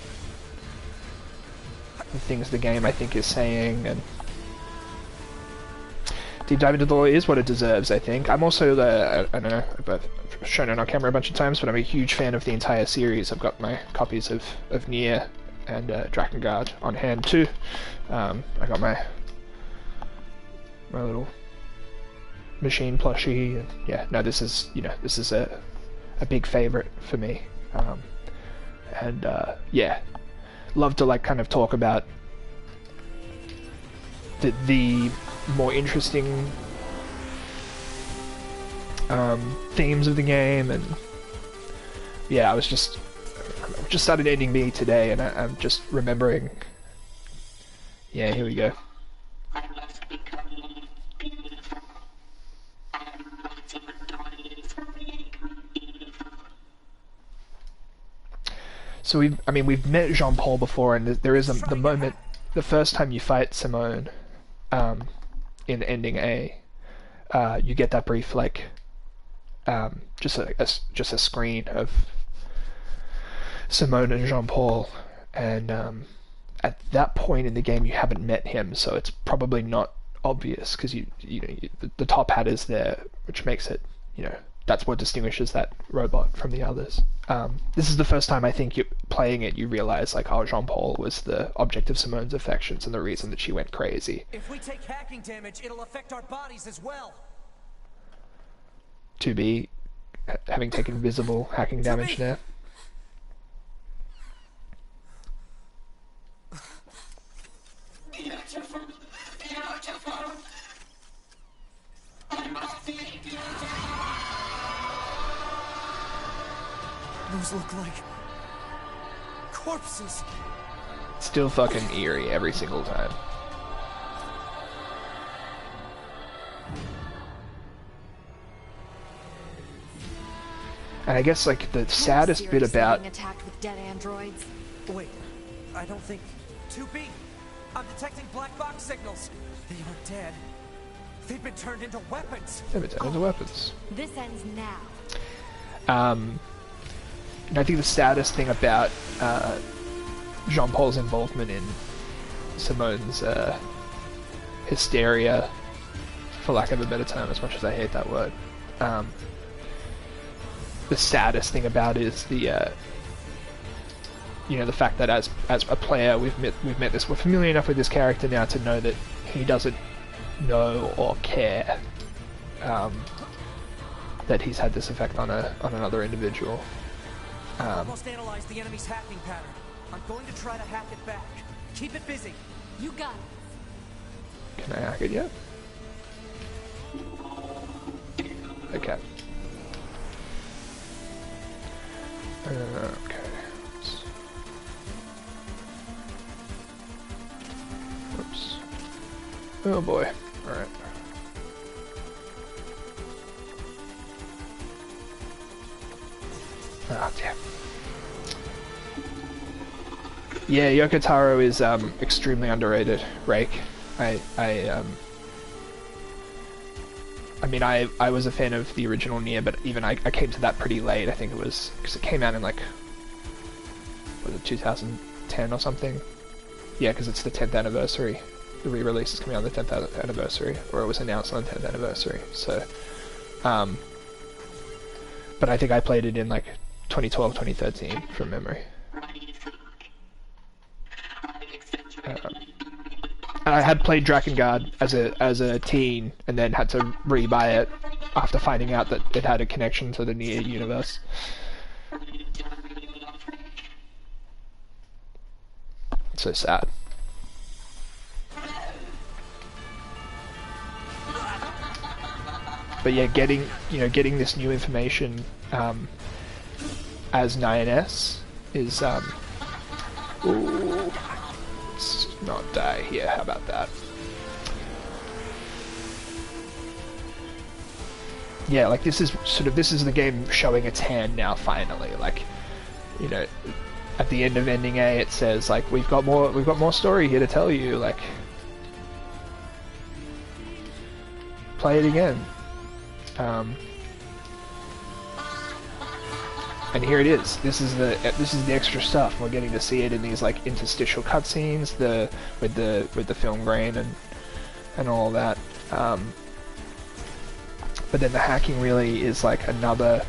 the things the game I think is saying, and deep dive into the lore is what it deserves, I think. I'm also I don't know, I've shown it on camera a bunch of times, but I'm a huge fan of the entire series. I've got my copies of NieR and Drakengard on hand too. I got my little machine plushie, and yeah, no, this is, you know, this is a big favorite for me. and yeah, love to like kind of talk about the more interesting themes of the game. And yeah, I just started ending B today, and I'm just remembering. Yeah, here we go. I must become more beautiful. And ultimately create beautiful. So we've met Jean-Paul before, and there is the moment, the first time you fight Simone, in ending A, you get that brief like, just a screen of Simone and Jean-Paul, and at that point in the game you haven't met him, so it's probably not obvious because the top hat is there, which makes it, that's what distinguishes that robot from the others. This is the first time I think you playing it, you realize like, oh, Jean-Paul was the object of Simone's affections and the reason that she went crazy. If we take hacking damage, it'll affect our bodies as well. 2B having taken visible hacking damage now. Beautiful, beautiful. I must be beautiful. Those look like corpses. Still fucking eerie every single time. And I guess like the saddest bit about being attacked with dead androids. Wait, I don't think 2B. I'm detecting black box signals. They aren't dead. They've been turned into weapons. They've been turned into weapons. This ends now. And I think the saddest thing about Jean-Paul's involvement in Simone's hysteria, for lack of a better term, as much as I hate that word, the saddest thing about it is the the fact that as a player we're familiar enough with this character now to know that he doesn't know or care that he's had this effect on another individual. Almost analyzed the enemy's hacking pattern. I'm going to try to hack it back. Keep it busy. You got it. Can I hack it yet? Okay. Okay. Oops. Oh boy. Alright. Ah, damn. Yeah, Yoko Taro is extremely underrated. Rake. I was a fan of the original NieR, but even I came to that pretty late. I think it was because it came out in like, was it 2010 or something? Yeah, because it's the 10th anniversary. The re-release is coming out on the 10th anniversary, or it was announced on the 10th anniversary. So, but I think I played it in like 2012, 2013 from memory. And I had played Drakengard as a teen, and then had to re-buy it after finding out that it had a connection to the NieR universe. It's so sad. But yeah, getting this new information as 9S is ooh, let's not die here. How about that? Yeah, like this is the game showing its hand now. Finally, like, at the end of ending A, it says like we've got more story here to tell you. Like, play it again. And here it is. This is the extra stuff. We're getting to see it in these like interstitial cutscenes, with the film grain and all that. But then the hacking really is like another,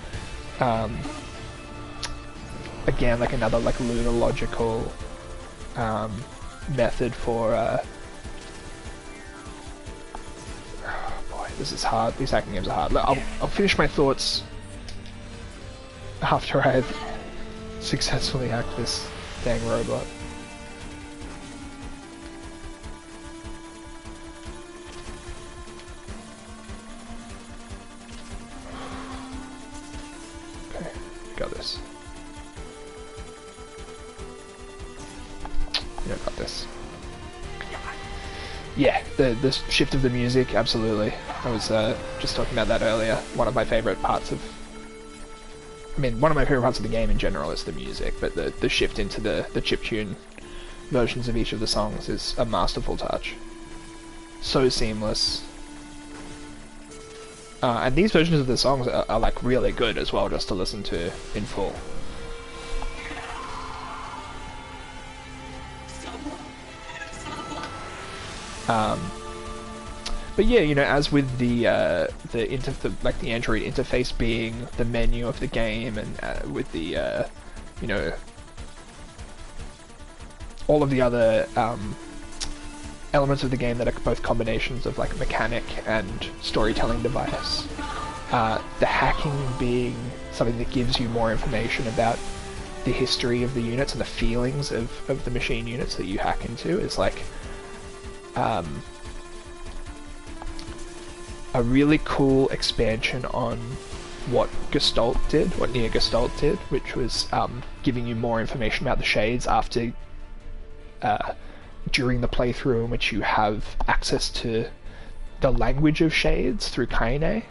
again, like another like lunological method for. Oh boy, this is hard. These hacking games are hard. I'll finish my thoughts after I've successfully hacked this dang robot. Okay, got this. Yeah, got this. Yeah, the shift of the music, absolutely. I was just talking about that earlier. One of my favourite parts of... I mean, one of my favourite parts of the game in general is the music, but the shift into the chiptune versions of each of the songs is a masterful touch. So seamless. And these versions of the songs are like really good as well, just to listen to in full. But yeah, you know, as with the Android interface being the menu of the game, and with the you know, all of the other elements of the game that are both combinations of like mechanic and storytelling device, the hacking being something that gives you more information about the history of the units and the feelings of the machine units that you hack into is like a really cool expansion on what Gestalt did, what NieR Gestalt did, which was giving you more information about the shades after during the playthrough in which you have access to the language of shades through Kaine,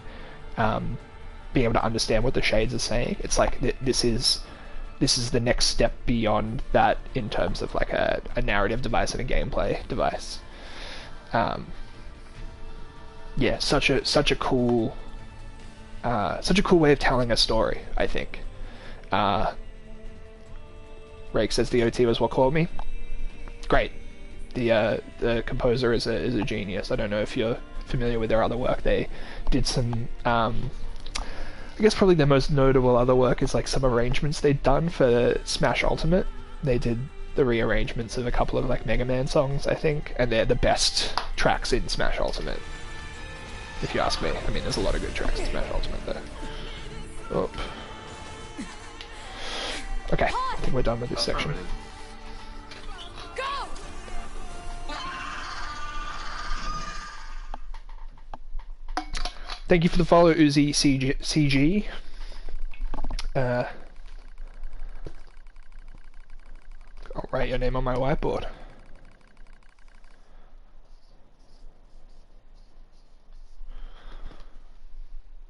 being able to understand what the shades are saying. It's like this is the next step beyond that in terms of like a narrative device and a gameplay device. Yeah, such a cool way of telling a story, I think. Rake says the OT was what called me. Great. The composer is a genius. I don't know if you're familiar with their other work. They did some I guess probably their most notable other work is like some arrangements they'd done for Smash Ultimate. They did the rearrangements of a couple of like Mega Man songs, I think, and they're the best tracks in Smash Ultimate, if you ask me. I mean, there's a lot of good tracks in Smash Ultimate though. Oh. Okay, I think we're done with this section. Thank you for the follow, Uzi CG. I'll write your name on my whiteboard.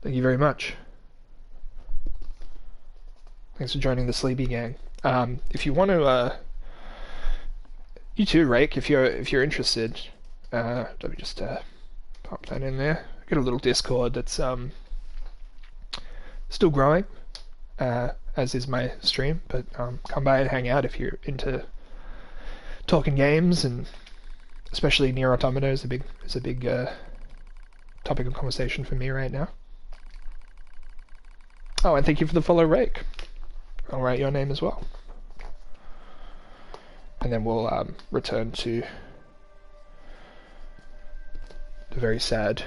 Thank you very much. Thanks for joining the Sleepy Gang. If you want to, you too, Rake, if you're interested, let me just pop that in there. Got a little Discord that's still growing, as is my stream, but come by and hang out if you're into talking games, and especially NieR Automata is a big topic of conversation for me right now. Oh, and thank you for the follow, Rake. I'll write your name as well. And then we'll return to the very sad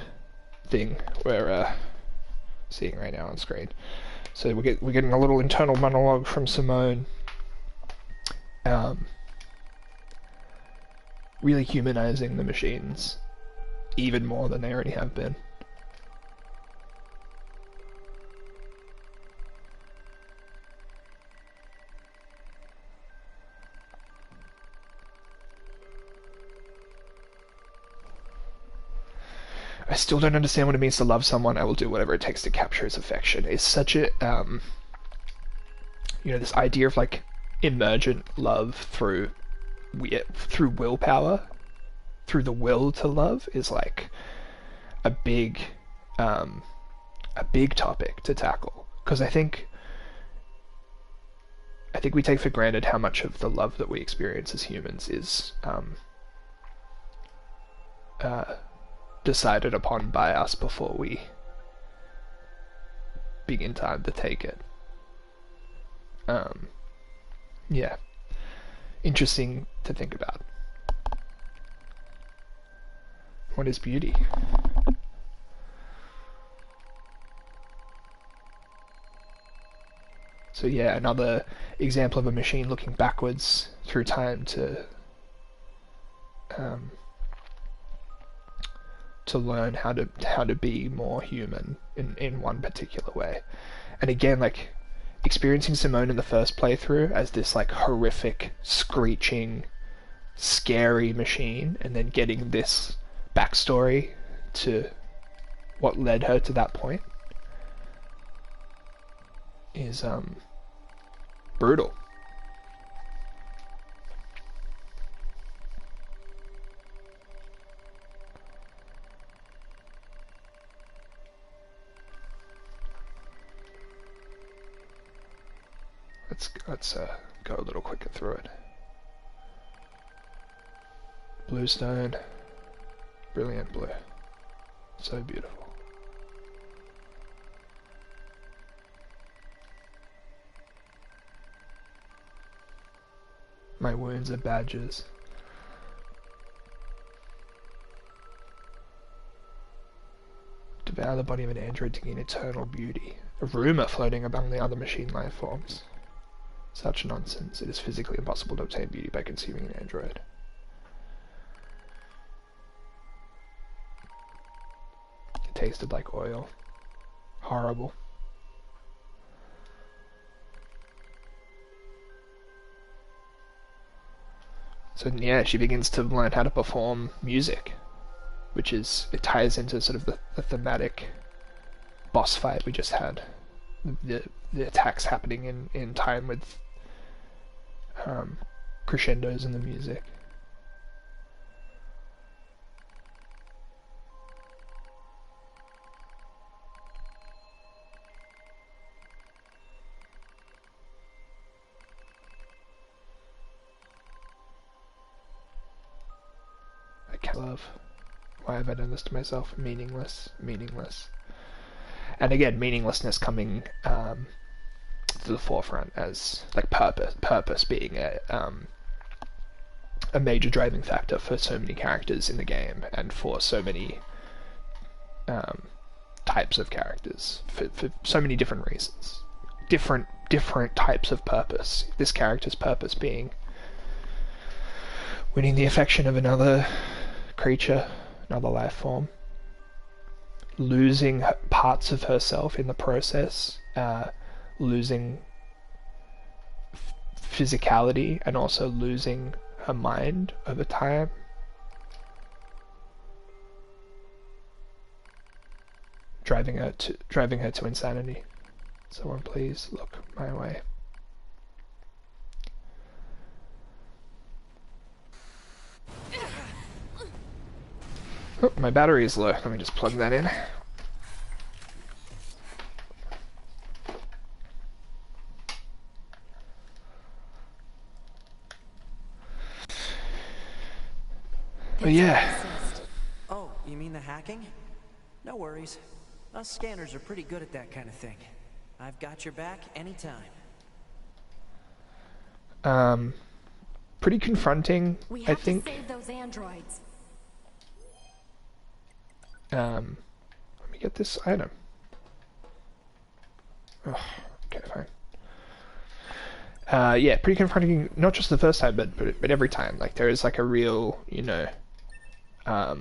thing we're seeing right now on screen. So we're getting a little internal monologue from Simone, really humanizing the machines even more than they already have been. I still don't understand what it means to love someone. I will do whatever it takes to capture his affection. It's such a, you know, this idea of like emergent love through willpower, through the will to love, is like a big topic to tackle. Because I think we take for granted how much of the love that we experience as humans is decided upon by us before we begin to undertake it. Yeah. Interesting to think about. What is beauty? So yeah, another example of a machine looking backwards through time to learn how to be more human in one particular way. And again, like experiencing Simone in the first playthrough as this like horrific, screeching, scary machine, and then getting this backstory to what led her to that point is brutal. Let's go a little quicker through it. Bluestone, brilliant blue, so beautiful. My wounds are badges. Devour the body of an android to gain eternal beauty. A rumor floating among the other machine life forms. Such nonsense. It is physically impossible to obtain beauty by consuming an android. It tasted like oil. Horrible. So yeah, she begins to learn how to perform music, which is, it ties into sort of the thematic boss fight we just had. The attacks happening in time with crescendos in the music. I can't love. Why have I done this to myself? Meaningless, meaningless. And again, meaninglessness coming to the forefront as like purpose being a major driving factor for so many characters in the game and for so many types of characters for so many different reasons. Different types of purpose. This character's purpose being winning the affection of another creature, another life form, losing parts of herself in the process, losing physicality, and also losing her mind over time. Driving her to insanity. Someone please look my way. Oh, my battery is low. Let me just plug that in. But yeah. Oh, you mean the hacking? No worries. Us scanners are pretty good at that kind of thing. I've got your back anytime. Pretty confronting, We I have think. to save those androids. Let me get this item. Oh, okay, fine. Yeah, pretty confronting, not just the first time, but every time. Like, there is like a real, you know, I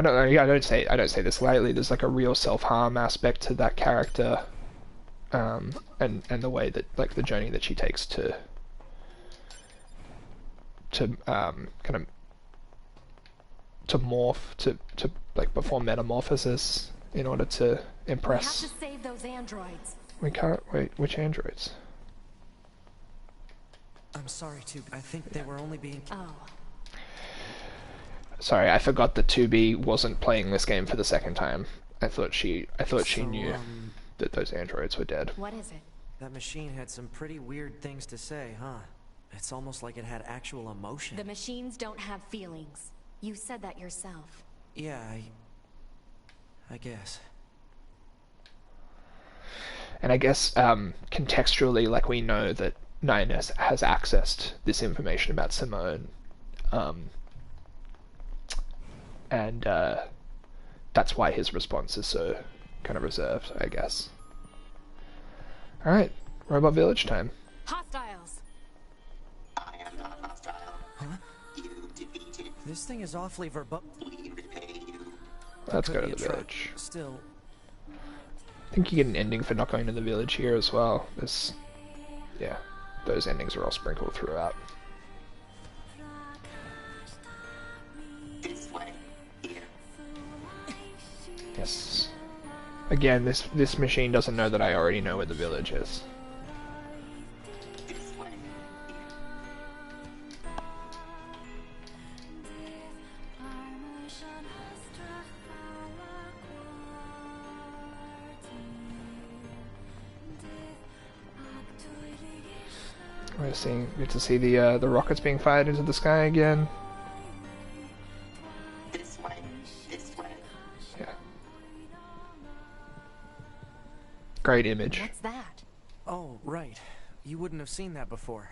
don't say this lightly. There's like a real self-harm aspect to that character, and the way that, like, the journey that she takes to kind of to morph, to like perform metamorphosis in order to impress. We have to save those androids. We can't wait. Which androids? I'm sorry, Tube. I think they were only being... Oh. Sorry, I forgot that 2B wasn't playing this game for the second time. I thought she knew that those androids were dead. What is it? That machine had some pretty weird things to say, huh? It's almost like it had actual emotion. The machines don't have feelings. You said that yourself. Yeah, I guess. And I guess contextually, like, we know that NieR has accessed this information about Simone, and that's why his response is so kind of reserved, I guess. Alright, Robot Village time. Hostiles. I am not hostile. Huh? You defeated. This thing is awfully verbo- We repay you. Let's go Could to be the a trap. village. Still, I think you get an ending for not going to the village here as well. There's, yeah, those endings are all sprinkled throughout. This way. Here. Yes. Again, this machine doesn't know that I already know where the village is. This way. We're get to see the rockets being fired into the sky again. This way. This way. Yeah. Great image. What's that? oh, right. You wouldn't have seen that before.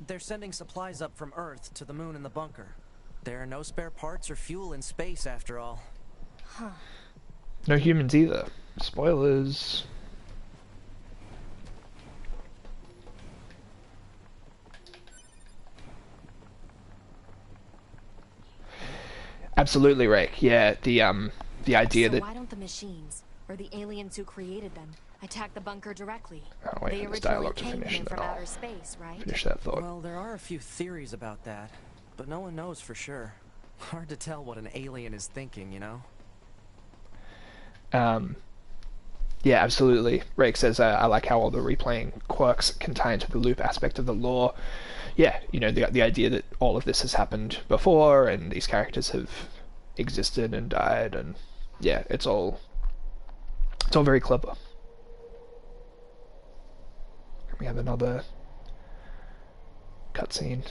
They're sending supplies up from Earth to the moon and the bunker. There are no spare parts or fuel in space, after all. Huh. No humans either. Spoilers. Absolutely, Rick. Yeah, the idea So that why don't the machines, or the aliens who created them, attack the bunker directly? I'll wait They for this originally dialogue to came finish here and then from I'll outer space, right? finish that thought. Well, there are a few theories about that, but no one knows for sure. Hard to tell what an alien is thinking, you know? Yeah, absolutely. Rake says, I like how all the replaying quirks can tie into the loop aspect of the lore. Yeah, you know, the idea that all of this has happened before and these characters have existed and died, and yeah, it's all very clever. We have another cutscene.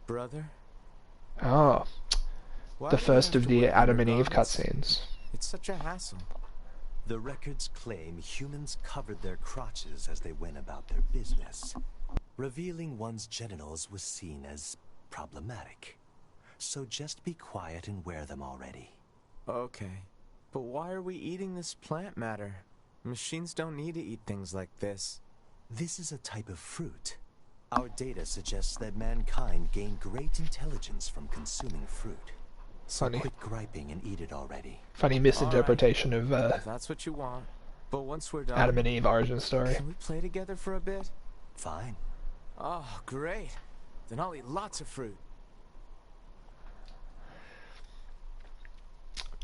Brother? Oh, Why the do you first have of to the wear Adam and leather Eve garments? cutscenes. It's such a hassle. The records claim humans covered their crotches as they went about their business. Revealing one's genitals was seen as problematic. So just be quiet and wear them already. Okay. But why are we eating this plant matter? Machines don't need to eat things like this. This is a type of fruit. Our data suggests that mankind gained great intelligence from consuming fruit. So Funny. quit griping and eat it already. Funny misinterpretation of If that's what you want. But once we're done, Adam and Eve origin story. can we play together for a bit? Fine. Oh, great. Then I'll eat lots of fruit.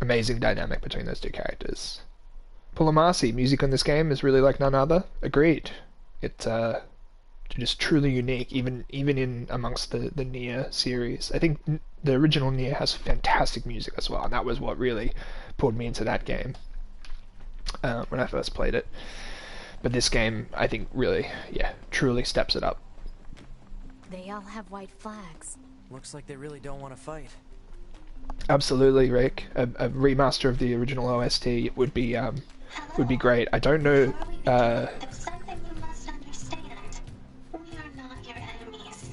Amazing dynamic between those two characters. Pulamasi, music on this game is really like none other. Agreed. It's just truly unique, even in amongst the NieR series. I think the original NieR has fantastic music as well, and that was what really pulled me into that game when I first played it. But this game, I think, really, yeah, truly steps it up. They all have white flags. Looks like they really don't want to fight. Absolutely, Rick. A remaster of the original OST would be great. I don't know. There's something you must understand. We are not your enemies.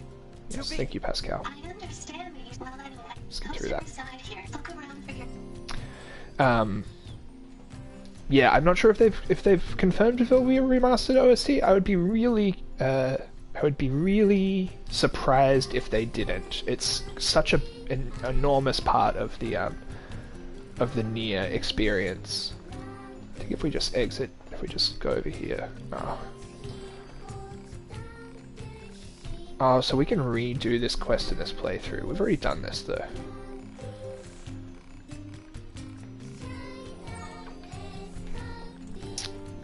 Yes, thank you, Pascal. I understand me. Well, anyway, Let's get go through sit that. beside here. Look around for your... Yeah, I'm not sure if they've confirmed if it'll be a remastered OST. I would be really surprised if they didn't. It's such an enormous part of the NieR experience. I think if we just exit, if we just go over here. Oh, so we can redo this quest in this playthrough. We've already done this though.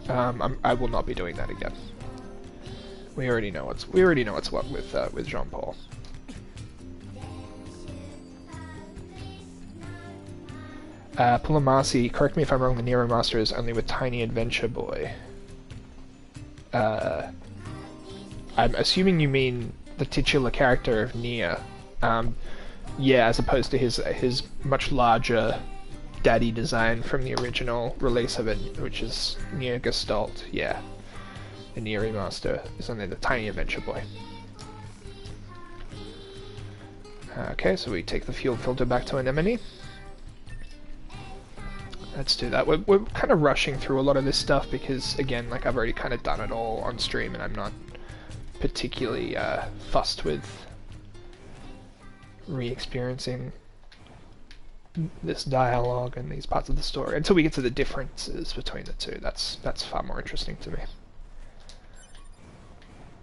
I will not be doing that again. We already know what's what with Jean-Paul. Pulamasi, correct me if I'm wrong. The NieR Remaster is only with Tiny Adventure Boy. I'm assuming you mean the titular character of NieR. Yeah, as opposed to his much larger daddy design from the original release of it, which is NieR Gestalt. Yeah, the NieR Remaster is only the Tiny Adventure Boy. Okay, so we take the fuel filter back to Anemone. let's do that. We're kind of rushing through a lot of this stuff because, again, like I've already kind of done it all on stream and I'm not particularly fussed with re-experiencing this dialogue and these parts of the story until we get to the differences between the two. That's far more interesting to me.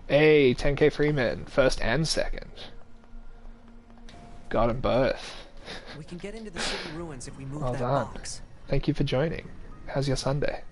Hey, 10k Freeman, first and second. Got them both. We can get into the city ruins if we move Well that done. box. Thank you for joining. How's your Sunday?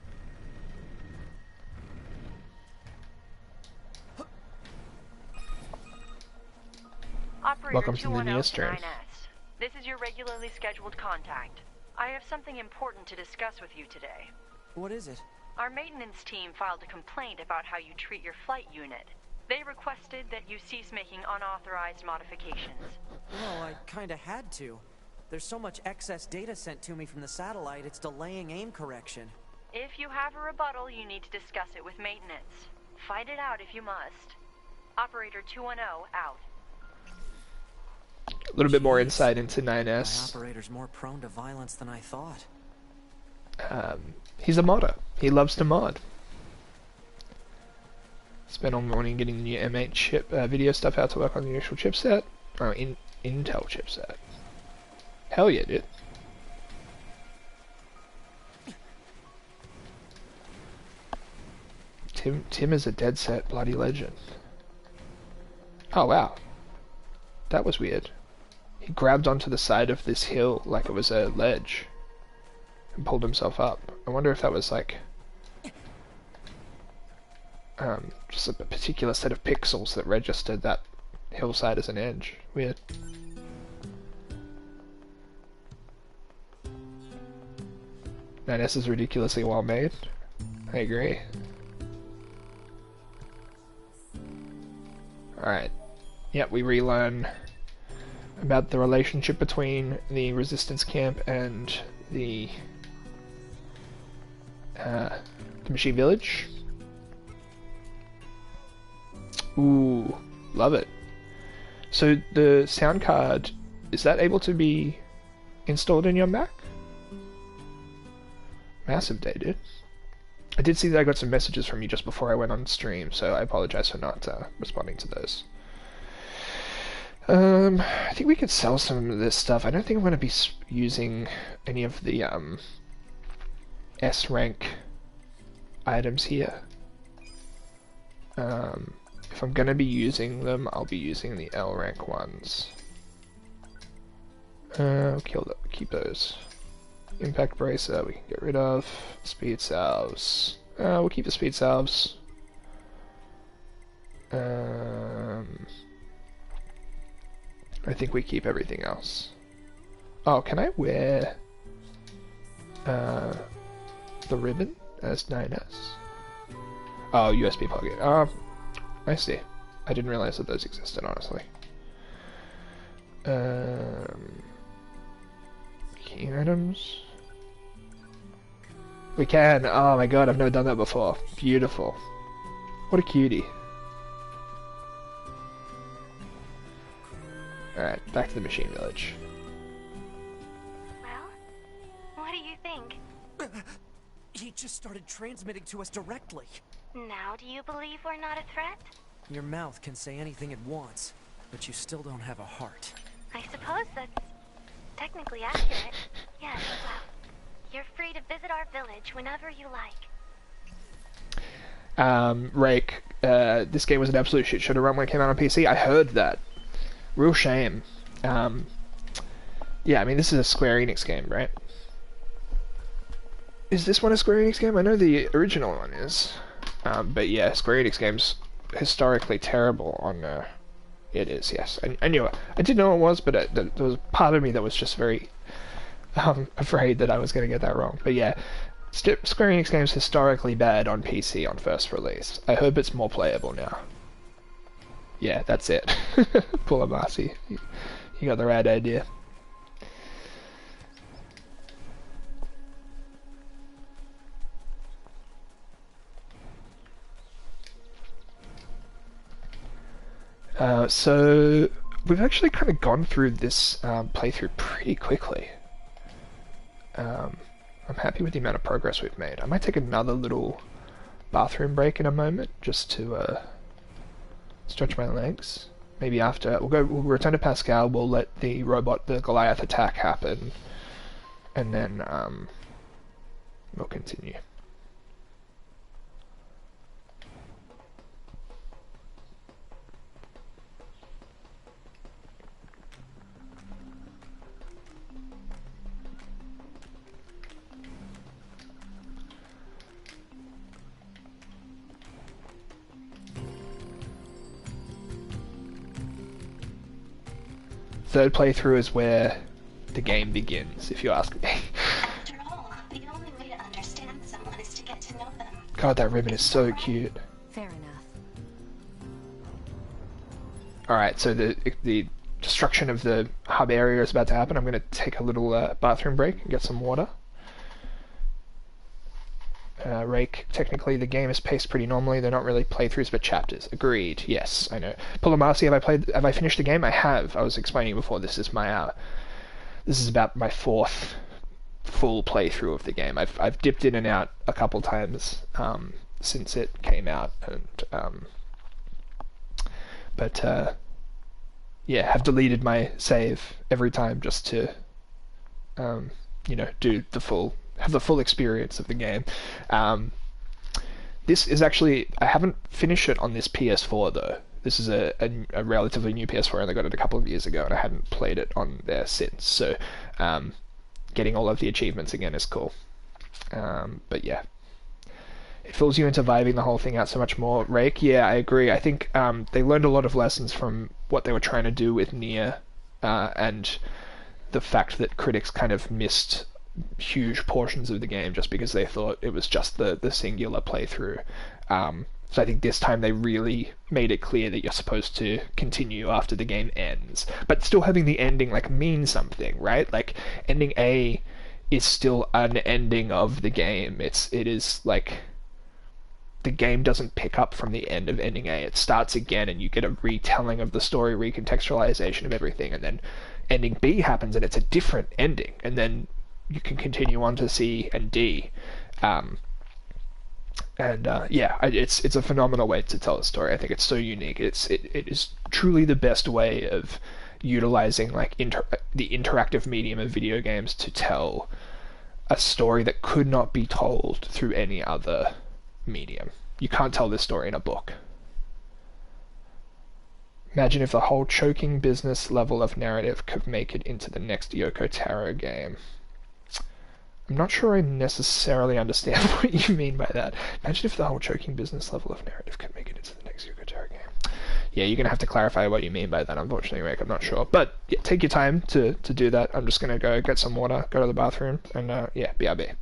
Operator Welcome to the 210 NieR stream. 9S. This is your regularly scheduled contact. I have something important to discuss with you today. What is it? Our maintenance team filed a complaint about how you treat your flight unit. They requested that you cease making unauthorized modifications. Well, I kinda had to. There's so much excess data sent to me from the satellite, it's delaying aim correction. If you have a rebuttal, you need to discuss it with maintenance. Fight it out if you must. Operator 210 out. A little bit more insight into My 9S. operator's more prone to violence than I thought. He's a modder. He loves to mod. Spent all morning getting the new M8 chip video stuff out to work on the initial chipset. Oh, Intel chipset. Hell yeah, dude. Tim is a dead set bloody legend. Oh wow. That was weird. He grabbed onto the side of this hill like it was a ledge and pulled himself up. I wonder if that was like just a particular set of pixels that registered that hillside as an edge. Weird. NS is ridiculously well made. I agree. Alright. Yep, we relearn about the relationship between the resistance camp and the machine village. Ooh, love it. So the sound card, is that able to be installed in your Mac? Massive day, dude. I did see that I got some messages from you just before I went on stream, so I apologize for not responding to those. I think we could sell some of this stuff. I don't think I'm going to be using any of the S rank items here. If I'm going to be using them, I'll be using the L rank ones. Keep those. Impact bracer we can get rid of. Speed salves. We'll keep the speed salves. I think we keep everything else. Oh, can I wear the ribbon as 9S? Oh, USB plug-in. I see. I didn't realize that those existed, honestly. Key items. We can. Oh my god, I've never done that before. Beautiful. What a cutie. Alright, back to the machine village. Well, what do you think? He just started transmitting to us directly. Now do you believe we're not a threat? Your mouth can say anything it wants, but you still don't have a heart. I suppose that's technically accurate. Yes, well, you're free to visit our village whenever you like. Rake, this game was an absolute shit show to run when it came out on PC. I heard that. Real shame. Yeah, I mean, this is a Square Enix game, right? Is this one a Square Enix game? I know the original one is. But yeah, Square Enix games historically terrible on... it is, yes. I knew it. I did know it was, but there was a part of me that was just very afraid that I was going to get that wrong. But yeah, Square Enix games historically bad on PC on first release. I hope it's more playable now. Yeah, that's it. Pull Marcy. You got the right idea. So we've actually kind of gone through this playthrough pretty quickly. I'm happy with the amount of progress we've made. I might take another little bathroom break in a moment, just to stretch my legs. Maybe after we'll return to Pascal. We'll let the Goliath attack happen, and then we'll continue. Third playthrough is where the game begins, if you ask me. After all, the only way to understand someone is to get to know them. God, that ribbon is so cute. Fair enough. Alright, so the destruction of the hub area is about to happen. I'm going to take a little bathroom break and get some water. Rake, technically the game is paced pretty normally. They're not really playthroughs but chapters. Agreed. Yes, I know. Pulamasi, have I finished the game? I have. I was explaining before, this is about my 4th full playthrough of the game. I've dipped in and out a couple times since it came out, and yeah, have deleted my save every time just to have the full experience of the game. This is actually, I haven't finished it on this PS4 though. This is a relatively new PS4, and I got it a couple of years ago, and I hadn't played it on there since. So getting all of the achievements again is cool. But yeah, it fills you into vibing the whole thing out so much more. Rake, yeah, I agree. I think they learned a lot of lessons from what they were trying to do with NieR, and the fact that critics kind of missed huge portions of the game just because they thought it was just the singular playthrough. So I think this time they really made it clear that you're supposed to continue after the game ends, but still having the ending like mean something, right? Like ending A is still an ending of the game. It is like the game doesn't pick up from the end of ending A. It starts again, and you get a retelling of the story, recontextualization of everything, and then ending B happens, and it's a different ending, and then you can continue on to C and D. Yeah, it's a phenomenal way to tell a story. I think it's so unique. It is truly the best way of utilizing like the interactive medium of video games to tell a story that could not be told through any other medium. You can't tell this story in a book. Imagine if the whole choking business level of narrative could make it into the next Yoko Taro game. I'm not sure I necessarily understand what you mean by that. Imagine if the whole choking business level of narrative could make it into the next Yoko Taro game. Yeah, you're going to have to clarify what you mean by that, unfortunately, Rick. I'm not sure. But yeah, take your time to do that. I'm just going to go get some water, go to the bathroom, and yeah, BRB.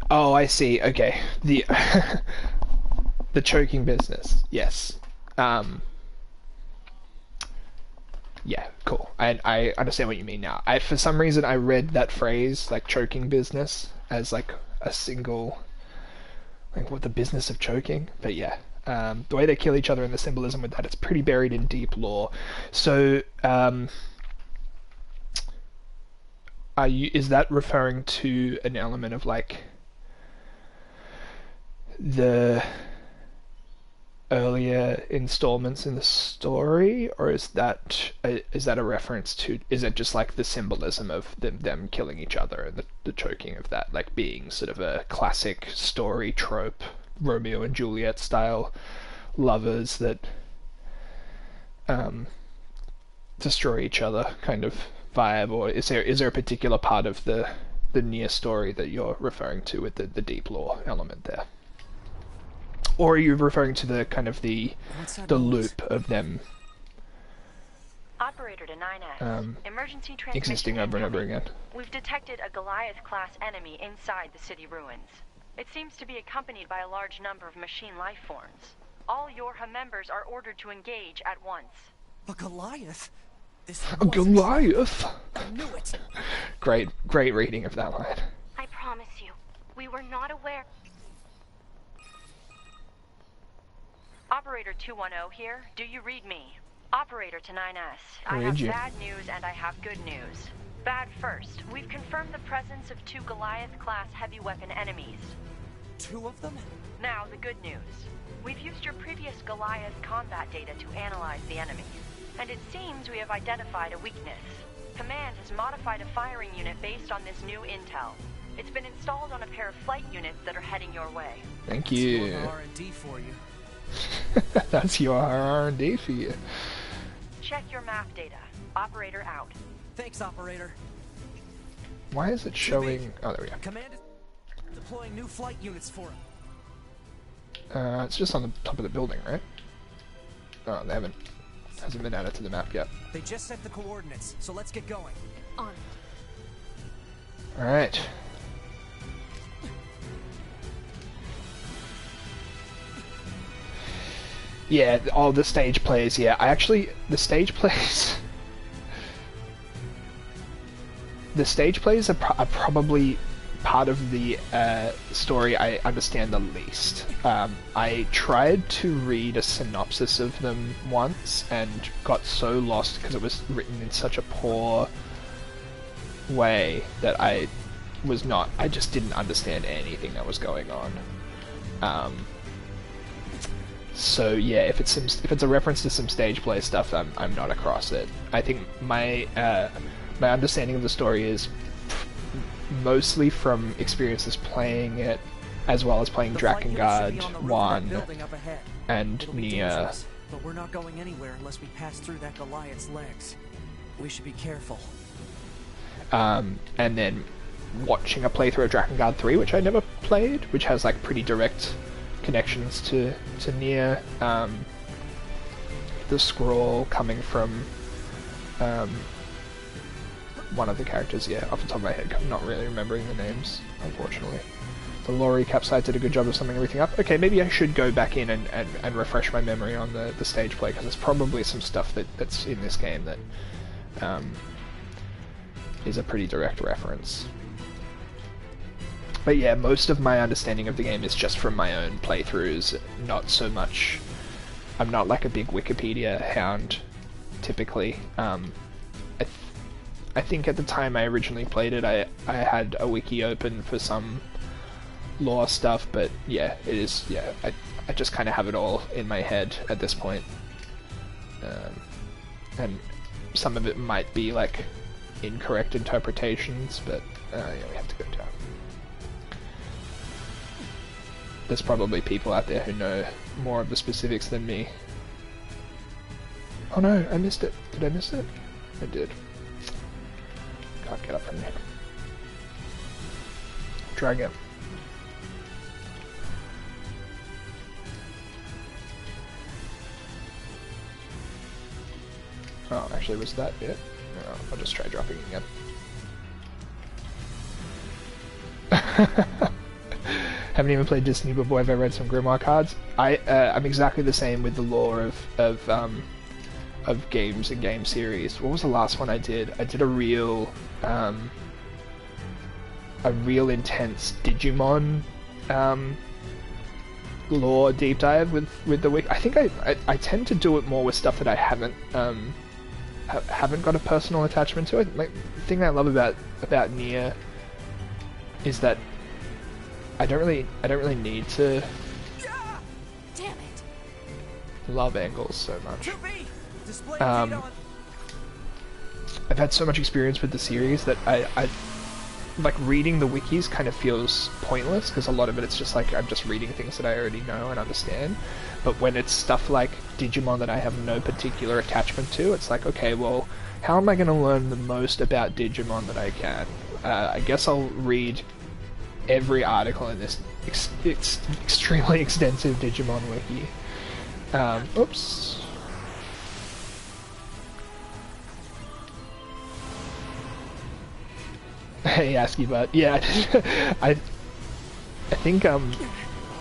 Oh, I see. Okay. The the choking business. Yes. Yeah, cool. I understand what you mean now. For some reason, I read that phrase, like, choking business, as, like, a single, like, what, the business of choking? But yeah, the way they kill each other and the symbolism with that, it's pretty buried in deep lore. So, is that referring to an element of, like, the earlier installments in the story, or is that a reference to, is it just like the symbolism of them killing each other and the choking of that, like being sort of a classic story trope, Romeo and Juliet style lovers that destroy each other kind of vibe, or is there a particular part of the NieR story that you're referring to with the deep lore element there? Or are you referring to the kind of the loop of them Operator to 9S. Emergency transmission existing over and over again? We've detected a Goliath-class enemy inside the city ruins. It seems to be accompanied by a large number of machine life forms. All Yorha members are ordered to engage at once. A Goliath? A Goliath? I knew it! Great reading of that line. I promise you, we were not aware. Operator 210 here. Do you read me? Operator to 9S. I have bad news and I have good news. Bad first. We've confirmed the presence of 2 Goliath-class heavy weapon enemies. 2 of them? Now, the good news. We've used your previous Goliath combat data to analyze the enemy, and it seems we have identified a weakness. Command has modified a firing unit based on this new intel. It's been installed on a pair of flight units that are heading your way. Thank you. That's R&D for you. That's your R&D for you. Check your map data. Operator out. Thanks, operator. Why is it showing... Oh, there we go. Command is deploying new flight units for him. It's just on the top of the building, right? Oh, they haven't... hasn't been added to the map yet. They just set the coordinates, so let's get going. On. Alright. Yeah, all the stage plays, yeah. The stage plays... the stage plays are probably part of the story I understand the least. I tried to read a synopsis of them once and got so lost because it was written in such a poor way that I just didn't understand anything that was going on. So yeah, if it's a reference to some stage play stuff, I'm not across it. I think my understanding of the story is mostly from experiences playing it, as well as playing Drakengard 1 and NieR. But we're not going anywhere unless we pass through that Goliath's legs. We should be careful. And then watching a playthrough of Drakengard 3, which I never played, which has like pretty direct connections to NieR. The scroll coming from one of the characters, yeah, off the top of my head, I'm not really remembering the names, unfortunately. The lorry capside did a good job of summing everything up. Okay, maybe I should go back in and refresh my memory on the stage play, because there's probably some stuff that's in this game that is a pretty direct reference. But yeah, most of my understanding of the game is just from my own playthroughs, not so much... I'm not like a big Wikipedia hound, typically. I think at the time I originally played it, I had a wiki open for some lore stuff, but yeah, it is, yeah, I just kind of have it all in my head at this point. And some of it might be like incorrect interpretations, but yeah, we have to go down. There's probably people out there who know more of the specifics than me. Oh no, I missed it. Did I miss it? I did. Can't get up from there. Try again. Oh, actually, was that it? No, I'll just try dropping again. Haven't even played Disney before. I've read some Grimoire cards. I'm exactly the same with the lore of games and game series. What was the last one I did? I did a real intense Digimon lore deep dive with the wiki. I think I tend to do it more with stuff that I haven't got a personal attachment to it. Like, the thing I love about NieR is that I don't really need to Damn it. love angles so much. I've had so much experience with the series that I like reading the wikis kind of feels pointless, because a lot of it's just like I'm just reading things that I already know and understand. But when it's stuff like Digimon that I have no particular attachment to, it's like, okay, well, how am I going to learn the most about Digimon that I can? I guess I'll read every article in this extremely extensive Digimon wiki. Oops. Hey, ASCII, but yeah, I think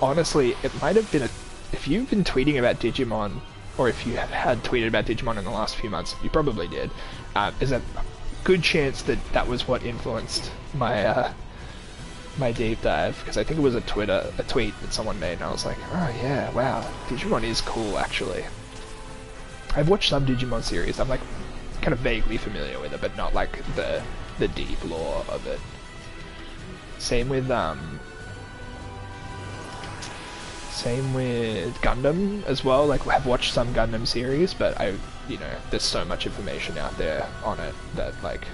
honestly, it might have been if you've been tweeting about Digimon, or if you have had tweeted about Digimon in the last few months, you probably did. There's a good chance that was what influenced my my deep dive, because I think it was a tweet that someone made, and I was like, oh yeah, wow, Digimon is cool, actually. I've watched some Digimon series. I'm like kind of vaguely familiar with it, but not like the deep lore of it. Same with Gundam as well. Like, I've watched some Gundam series, but there's so much information out there on it that like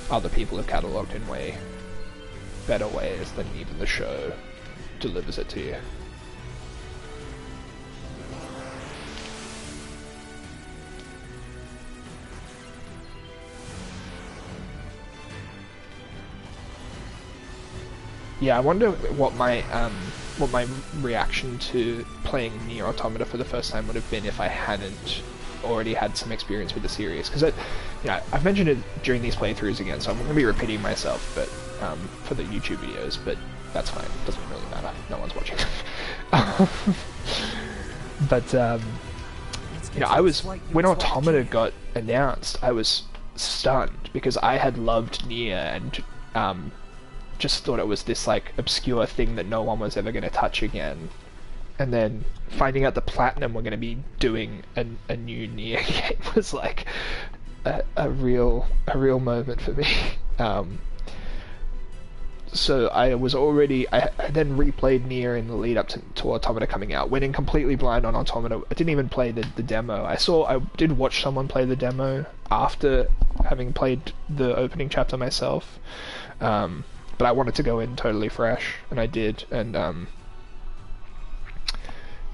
other people have catalogued in way better ways than even the show delivers it to you. Yeah, I wonder what my reaction to playing NieR Automata for the first time would have been if I hadn't already had some experience with the series. Because I've mentioned it during these playthroughs again, so I'm going to be repeating myself, but for the YouTube videos. But that's fine; it doesn't really matter. No one's watching. But I was when Automata got announced, I was stunned because I had loved NieR and just thought it was this like obscure thing that no one was ever going to touch again, and then finding out the Platinum were going to be doing a new NieR game was like a real moment for me. So I then replayed NieR in the lead up to Automata coming out. Went in completely blind on Automata. I didn't even play the demo. I did watch someone play the demo after having played the opening chapter myself. But I wanted to go in totally fresh, and I did, and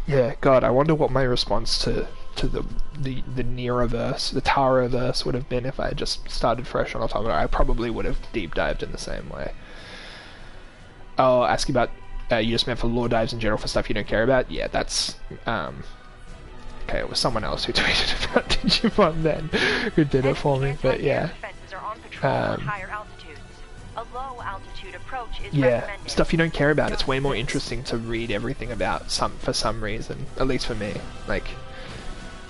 yeah, God, I wonder what my response to the NieR-verse, the Tara-verse would have been if I had just started fresh on Automata. I probably would have deep dived in the same way. Oh, asking about you just meant for lore dives in general for stuff you don't care about? Yeah, that's okay, it was someone else who tweeted about Digimon then who did it for me, but yeah. A low altitude approach is yeah, stuff you don't care about. It's way more interesting to read everything about for some reason. At least for me. Like,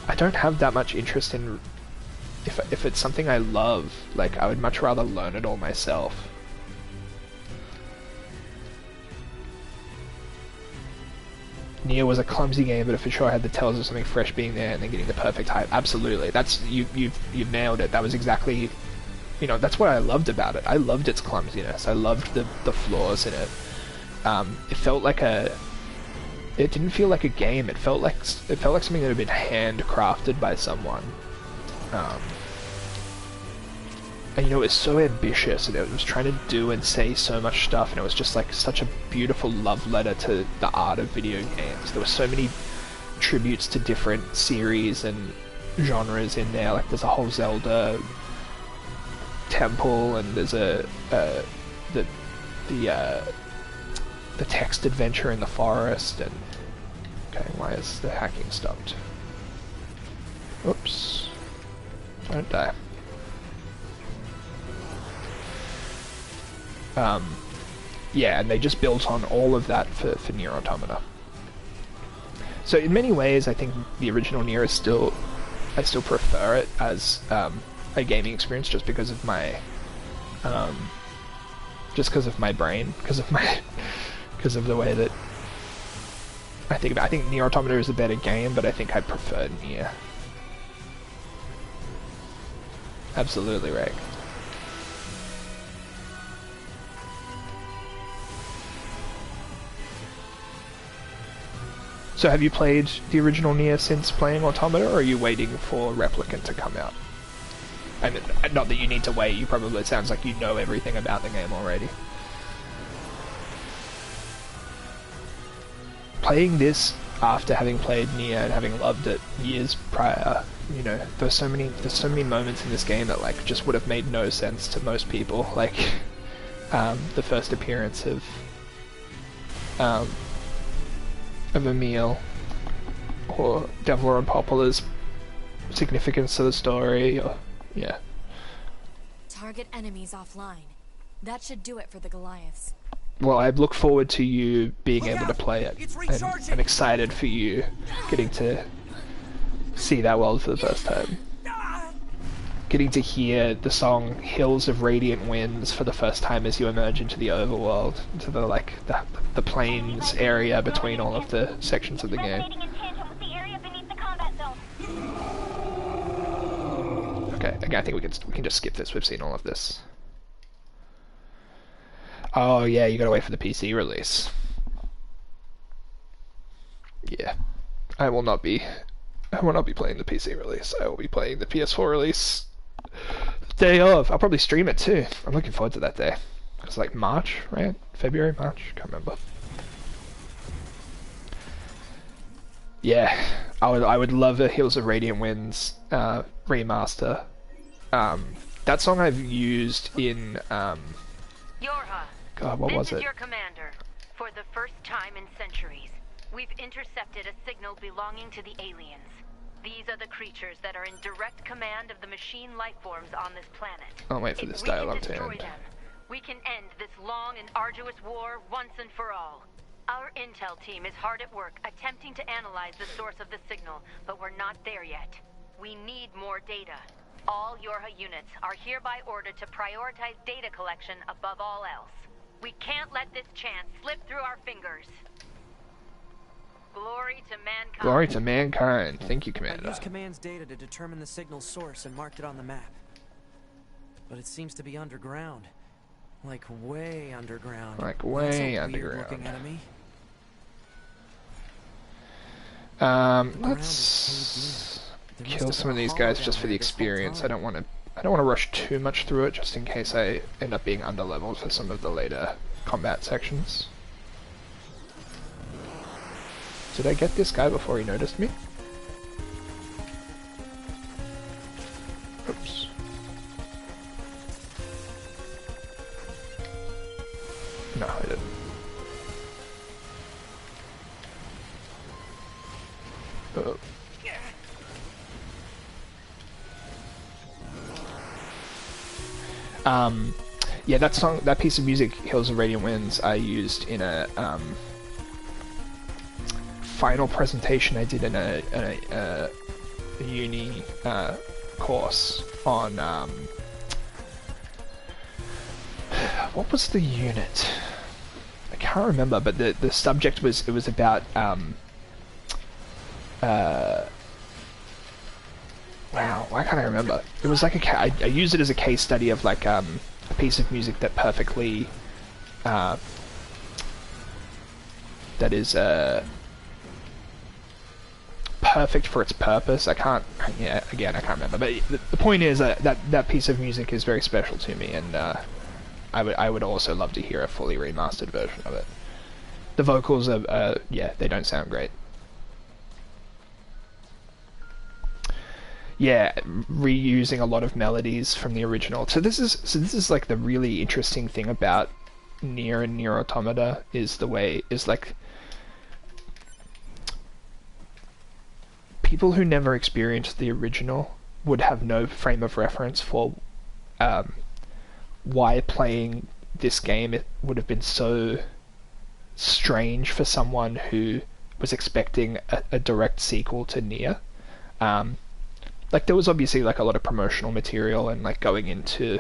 I don't have that much interest in if it's something I love. Like, I would much rather learn it all myself. NieR was a clumsy game, but it for sure had the tells of something fresh being there and then getting the perfect hype. Absolutely, that's you've nailed it. That was exactly. That's what I loved about it. I loved its clumsiness. I loved the flaws in it. It felt like it didn't feel like a game. It felt like something that had been handcrafted by someone. And it was so ambitious, and it was trying to do and say so much stuff, and it was just like such a beautiful love letter to the art of video games. There were so many tributes to different series and genres in there. Like, there's a whole Zelda temple, and there's the text adventure in the forest, and okay, why is the hacking stopped? Oops, don't die. Yeah, and they just built on all of that for NieR Automata. So in many ways, I think the original NieR is I still prefer it as a gaming experience, just because of my brain, because of the way that I think about it. I think NieR Automata is a better game, but I think I prefer NieR. Absolutely right. So have you played the original NieR since playing Automata, or are you waiting for Replicant to come out? I mean, not that you need to wait, it sounds like you know everything about the game already. Playing this after having played NieR and having loved it years prior, there's so many moments in this game that like just would have made no sense to most people. Like the first appearance of Emil, or Devil and Poplar's significance to the story, or yeah. Target enemies offline. That should do it for the Goliaths. Well, I look forward to you being able to play it, and I'm excited for you getting to see that world for the first time. Getting to hear the song Hills of Radiant Winds for the first time as you emerge into the overworld, into the plains area between all of the sections of the game. I think we can just skip this. We've seen all of this. Oh yeah, you gotta wait for the PC release. Yeah, I will not be playing the PC release. I will be playing the PS4 release day of. I'll probably stream it too. I'm looking forward to that day. It's like March, right? February, March? Can't remember. Yeah, I would love a Hills of Radiant Winds remaster. That song I've used in Yorha, God, what was this is it? your commander. For the first time in centuries, we've intercepted a signal belonging to the aliens. These are the creatures that are in direct command of the machine lifeforms on this planet. I'll wait for this dialogue to end. Them, we can end this long and arduous war once and for all. Our intel team is hard at work attempting to analyze the source of the signal, but we're not there yet. We need more data. All Yorha units are hereby ordered to prioritize data collection above all else. We can't let this chance slip through our fingers. Glory to mankind. Glory to mankind. Thank you, I Commander. used Command's data to determine the signal's source and marked it on the map. But it seems to be underground. Like way underground. Like way That's a underground. weird-looking enemy. Let's kill some of these guys just for the experience. I don't want to rush too much through it, just in case I end up being underleveled for some of the later combat sections. Did I get this guy before he noticed me? Oops. No, I didn't. Oh. Yeah, that song, that piece of music, Hills of Radiant Winds, I used in a final presentation I did in a uni course on what was the unit? I can't remember, but the subject was about wow, why can't I remember? It was like I used it as a case study of like a piece of music that perfectly that is perfect for its purpose. I can't remember, but the point is that piece of music is very special to me, and I would also love to hear a fully remastered version of it. The vocals are yeah, they don't sound great. Yeah, reusing a lot of melodies from the original. So this is like the really interesting thing about NieR and NieR Automata is like people who never experienced the original would have no frame of reference for why playing this game it would have been so strange for someone who was expecting a direct sequel to NieR. Like there was obviously like a lot of promotional material, and like going into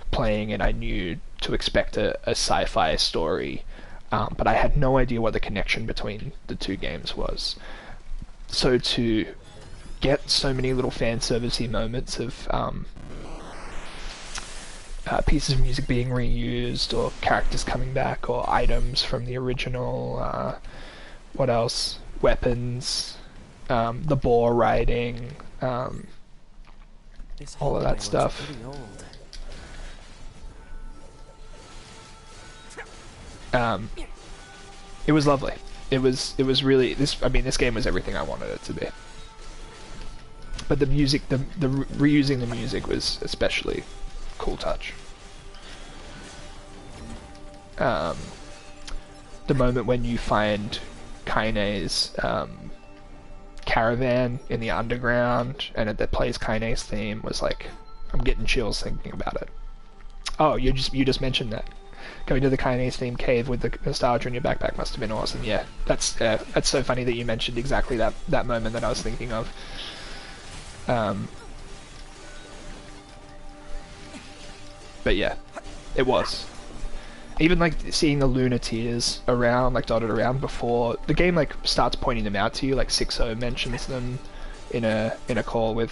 playing it I knew to expect a sci-fi story, but I had no idea what the connection between the two games was. So to get so many little fan servicey moments of pieces of music being reused, or characters coming back, or items from the original, what else? Weapons, the boar riding, all of that stuff. It was lovely. It was really this game was everything I wanted it to be. But the music, the reusing the music was especially cool touch. The moment when you find Kaine's caravan in the underground and it plays Kaine's theme was like, I'm getting chills thinking about it. Oh, you just mentioned that. Going to the Kaine's theme cave with the nostalgia in your backpack must have been awesome. Yeah, that's so funny that you mentioned exactly that moment that I was thinking of. But yeah, it was. Even like seeing the lunar tears around, like dotted around before the game like starts pointing them out to you, like 6-0 mentions them in a call with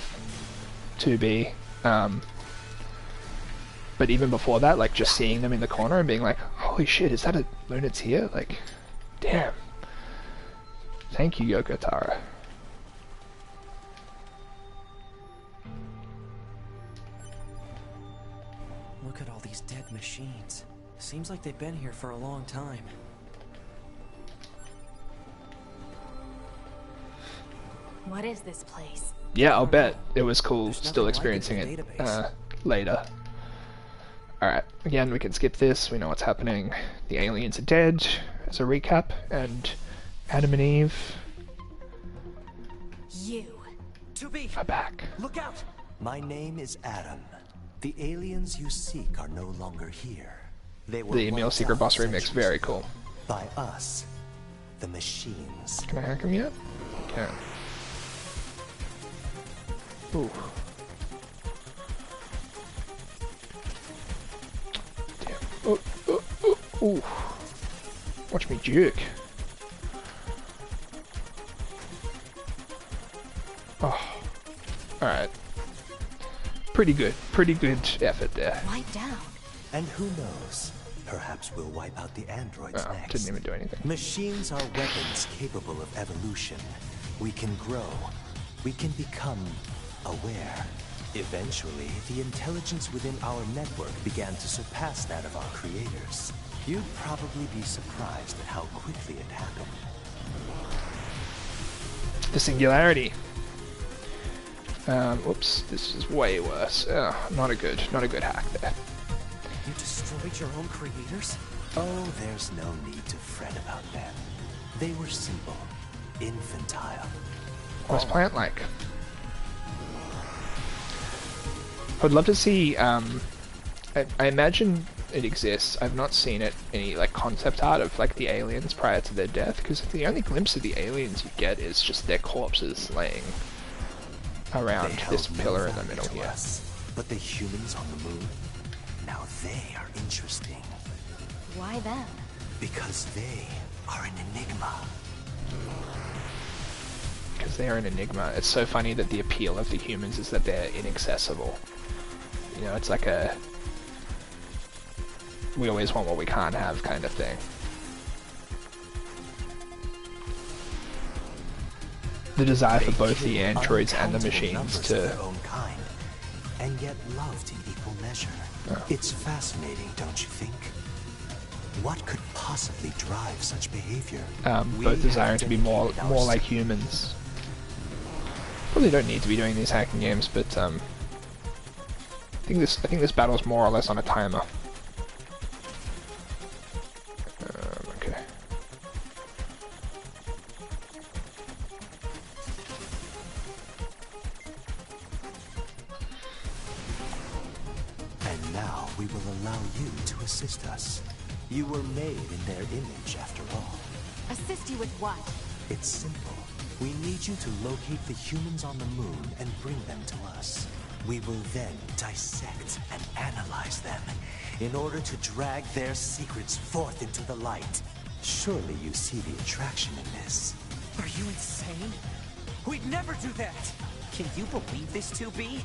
2B. But even before that, like just seeing them in the corner and being like, holy shit, is that a Lunit's here? Like, damn. Thank you, Yoko Taro. Look at all these dead machines. Seems like they've been here for a long time. What is this place? Yeah, I'll bet it was cool There's still nothing experiencing like it in it the database. later. Alright, again, we can skip this. We know what's happening. The aliens are dead, as a recap, and Adam and Eve You. are back. Look out! My name is Adam. The aliens you seek are no longer here. They were The Emil wiped Secret out Boss remix, centuries very ago cool. by us, the machines. Can I hack him yet? Can. Ooh. Damn. Ooh. Watch me juke. Oh. Alright. Pretty good effort there. Wipe down. And who knows? Perhaps we'll wipe out the androids Oh, next. didn't even do anything. Machines are weapons capable of evolution. We can grow. We can become aware. Eventually, the intelligence within our network began to surpass that of our creators. You'd probably be surprised at how quickly it happened. The singularity. Whoops, this is way worse. Not a good hack there. You destroyed your own creators? Oh, there's no need to fret about them. They were simple, infantile. What's plant like? I'd love to see, I imagine it exists. I've not seen it, any like concept art of like the aliens prior to their death, because the only glimpse of the aliens you get is just their corpses laying around this pillar in the middle here. Us, but the humans on the moon, now they are interesting. Why them? Because they are an enigma. Because they're an enigma. It's so funny that the appeal of the humans is that they're inaccessible. You know, it's like a we always want what we can't have kind of thing. The desire for both the androids and the machines to... Their own kind, and yet loved in equal measure. Oh. It's fascinating, don't you think? What could possibly drive such behavior? Both desiring to be more like humans. Probably don't need to be doing these hacking games, but I think this battle's more or less on a timer. Okay. And now we will allow you to assist us. You were made in their image, after all. Assist you with what? It's simple. We need you to locate the humans on the moon and bring them to us. We will then dissect and analyze them in order to drag their secrets forth into the light. Surely you see the attraction in this. Are you insane? We'd never do that! Can you believe this, 2B?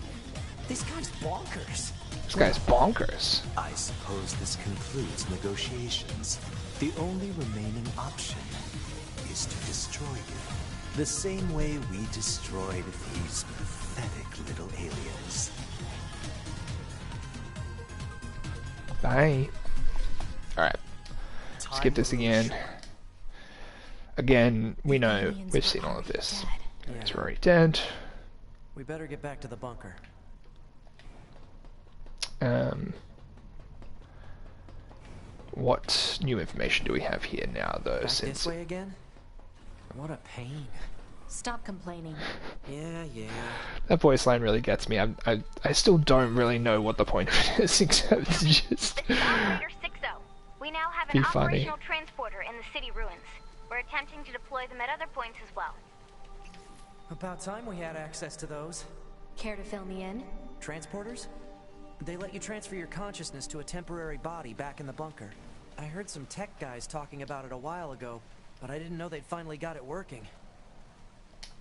This guy's bonkers. This guy's bonkers. I suppose this concludes negotiations. The only remaining option is to destroy you. The same way we destroyed these pathetic little aliens. Bye. Alright. Skip this again. Again, we know, we've seen all of this. It's already dead. We better get back to the bunker. What new information do we have here now, though? Back Since this way again? What a pain. Stop complaining. Yeah. that voice line really gets me. I still don't really know what the point of it is, except it's just This is Operator 60. We now have Be an funny. operational transporter in the city ruins. We're attempting to deploy them at other points as well. About time we had access to those. Care to fill me in? Transporters? They let you transfer your consciousness to a temporary body back in the bunker. I heard some tech guys talking about it a while ago, but I didn't know they'd finally got it working.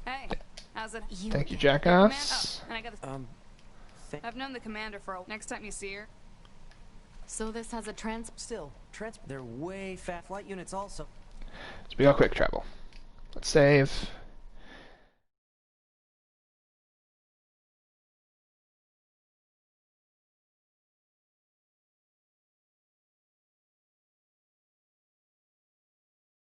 Hey, how's it? Thank you, jackass. Oh, and I got this. thing. I've known the commander for a... Next time you see her... So this has a They're way fast. Flight units also. So we got quick travel. Let's save.